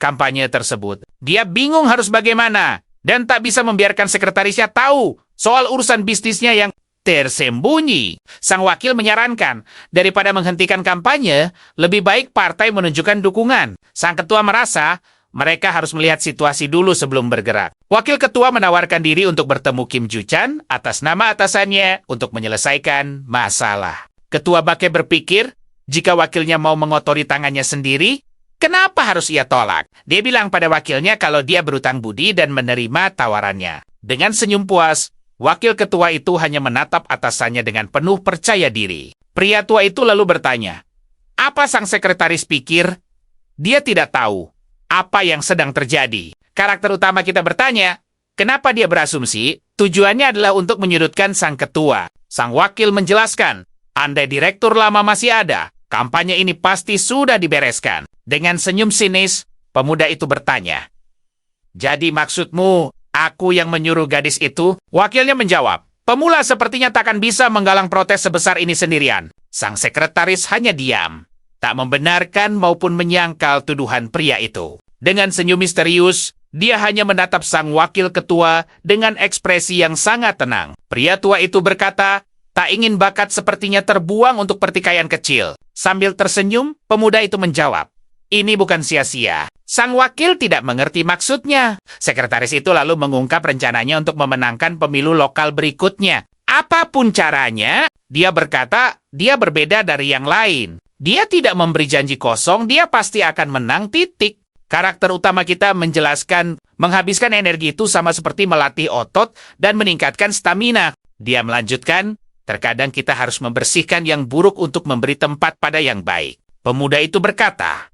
kampanye tersebut. Dia bingung harus bagaimana dan tak bisa membiarkan sekretarisnya tahu soal urusan bisnisnya yang tersembunyi. Sang wakil menyarankan, daripada menghentikan kampanye, lebih baik partai menunjukkan dukungan. Sang ketua merasa mereka harus melihat situasi dulu sebelum bergerak. Wakil ketua menawarkan diri untuk bertemu Kim Ju-chan atas nama atasannya untuk menyelesaikan masalah. Ketua Bake berpikir, jika wakilnya mau mengotori tangannya sendiri, kenapa harus ia tolak? Dia bilang pada wakilnya kalau dia berutang budi dan menerima tawarannya. Dengan senyum puas, wakil ketua itu hanya menatap atasannya dengan penuh percaya diri. Pria tua itu lalu bertanya, apa sang sekretaris pikir? Dia tidak tahu apa yang sedang terjadi. Karakter utama kita bertanya, kenapa dia berasumsi? Tujuannya adalah untuk menyudutkan sang ketua. Sang wakil menjelaskan, andai direktur lama masih ada, kampanye ini pasti sudah dibereskan. Dengan senyum sinis, pemuda itu bertanya, jadi maksudmu, aku yang menyuruh gadis itu? Wakilnya menjawab, pemula sepertinya takkan bisa menggalang protes sebesar ini sendirian. Sang sekretaris hanya diam, tak membenarkan maupun menyangkal tuduhan pria itu. Dengan senyum misterius, dia hanya menatap sang wakil ketua dengan ekspresi yang sangat tenang. Pria tua itu berkata, tak ingin bakat sepertinya terbuang untuk pertikaian kecil. Sambil tersenyum, pemuda itu menjawab, ini bukan sia-sia. Sang wakil tidak mengerti maksudnya. Sekretaris itu lalu mengungkap rencananya untuk memenangkan pemilu lokal berikutnya. Apapun caranya, dia berkata dia berbeda dari yang lain. Dia tidak memberi janji kosong, dia pasti akan menang, titik. Karakter utama kita menjelaskan menghabiskan energi itu sama seperti melatih otot dan meningkatkan stamina. Dia melanjutkan, terkadang kita harus membersihkan yang buruk untuk memberi tempat pada yang baik. Pemuda itu berkata,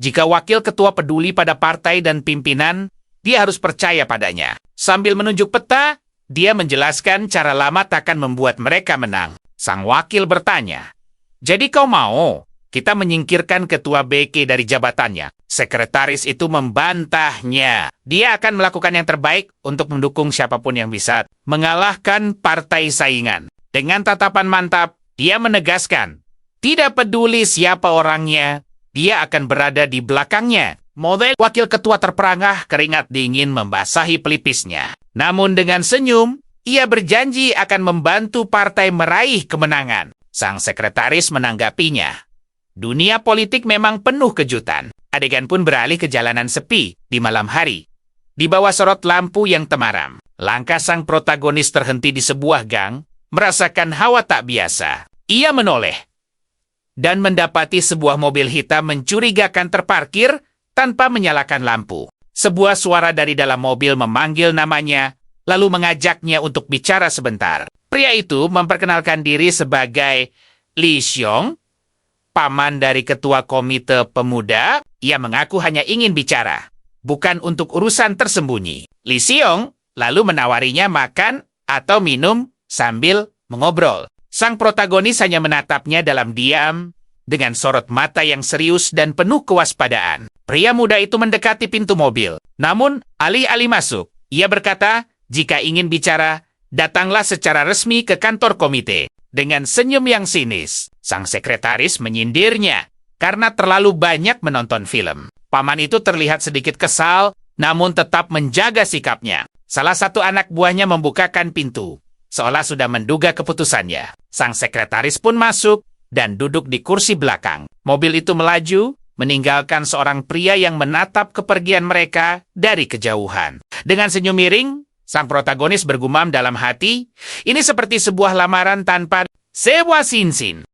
jika wakil ketua peduli pada partai dan pimpinan, dia harus percaya padanya. Sambil menunjuk peta, dia menjelaskan cara lama takkan membuat mereka menang. Sang wakil bertanya, jadi kau mau kita menyingkirkan ketua BK dari jabatannya? Sekretaris itu membantahnya. Dia akan melakukan yang terbaik untuk mendukung siapapun yang bisa mengalahkan partai saingan. Dengan tatapan mantap, dia menegaskan, tidak peduli siapa orangnya, dia akan berada di belakangnya. Model wakil ketua terperangah, keringat dingin membasahi pelipisnya. Namun dengan senyum, ia berjanji akan membantu partai meraih kemenangan. Sang sekretaris menanggapinya. Dunia politik memang penuh kejutan. Adegan pun beralih ke jalanan sepi di malam hari. Di bawah sorot lampu yang temaram, langkah sang protagonis terhenti di sebuah gang, merasakan hawa tak biasa. Ia menoleh dan mendapati sebuah mobil hitam mencurigakan terparkir tanpa menyalakan lampu. Sebuah suara dari dalam mobil memanggil namanya, lalu mengajaknya untuk bicara sebentar. Pria itu memperkenalkan diri sebagai Li Xiong, paman dari ketua komite pemuda. Ia mengaku hanya ingin bicara, bukan untuk urusan tersembunyi. Li Xiong lalu menawarinya makan atau minum sambil mengobrol. Sang protagonis hanya menatapnya dalam diam, dengan sorot mata yang serius dan penuh kewaspadaan. Pria muda itu mendekati pintu mobil. Namun, alih-alih masuk, ia berkata, jika ingin bicara, datanglah secara resmi ke kantor komite. Dengan senyum yang sinis, sang sekretaris menyindirnya karena terlalu banyak menonton film. Paman itu terlihat sedikit kesal, namun tetap menjaga sikapnya. Salah satu anak buahnya membukakan pintu, seolah sudah menduga keputusannya. Sang sekretaris pun masuk dan duduk di kursi belakang. Mobil itu melaju, meninggalkan seorang pria yang menatap kepergian mereka dari kejauhan. Dengan senyum miring, sang protagonis bergumam dalam hati, ini seperti sebuah lamaran tanpa sewa sinsin.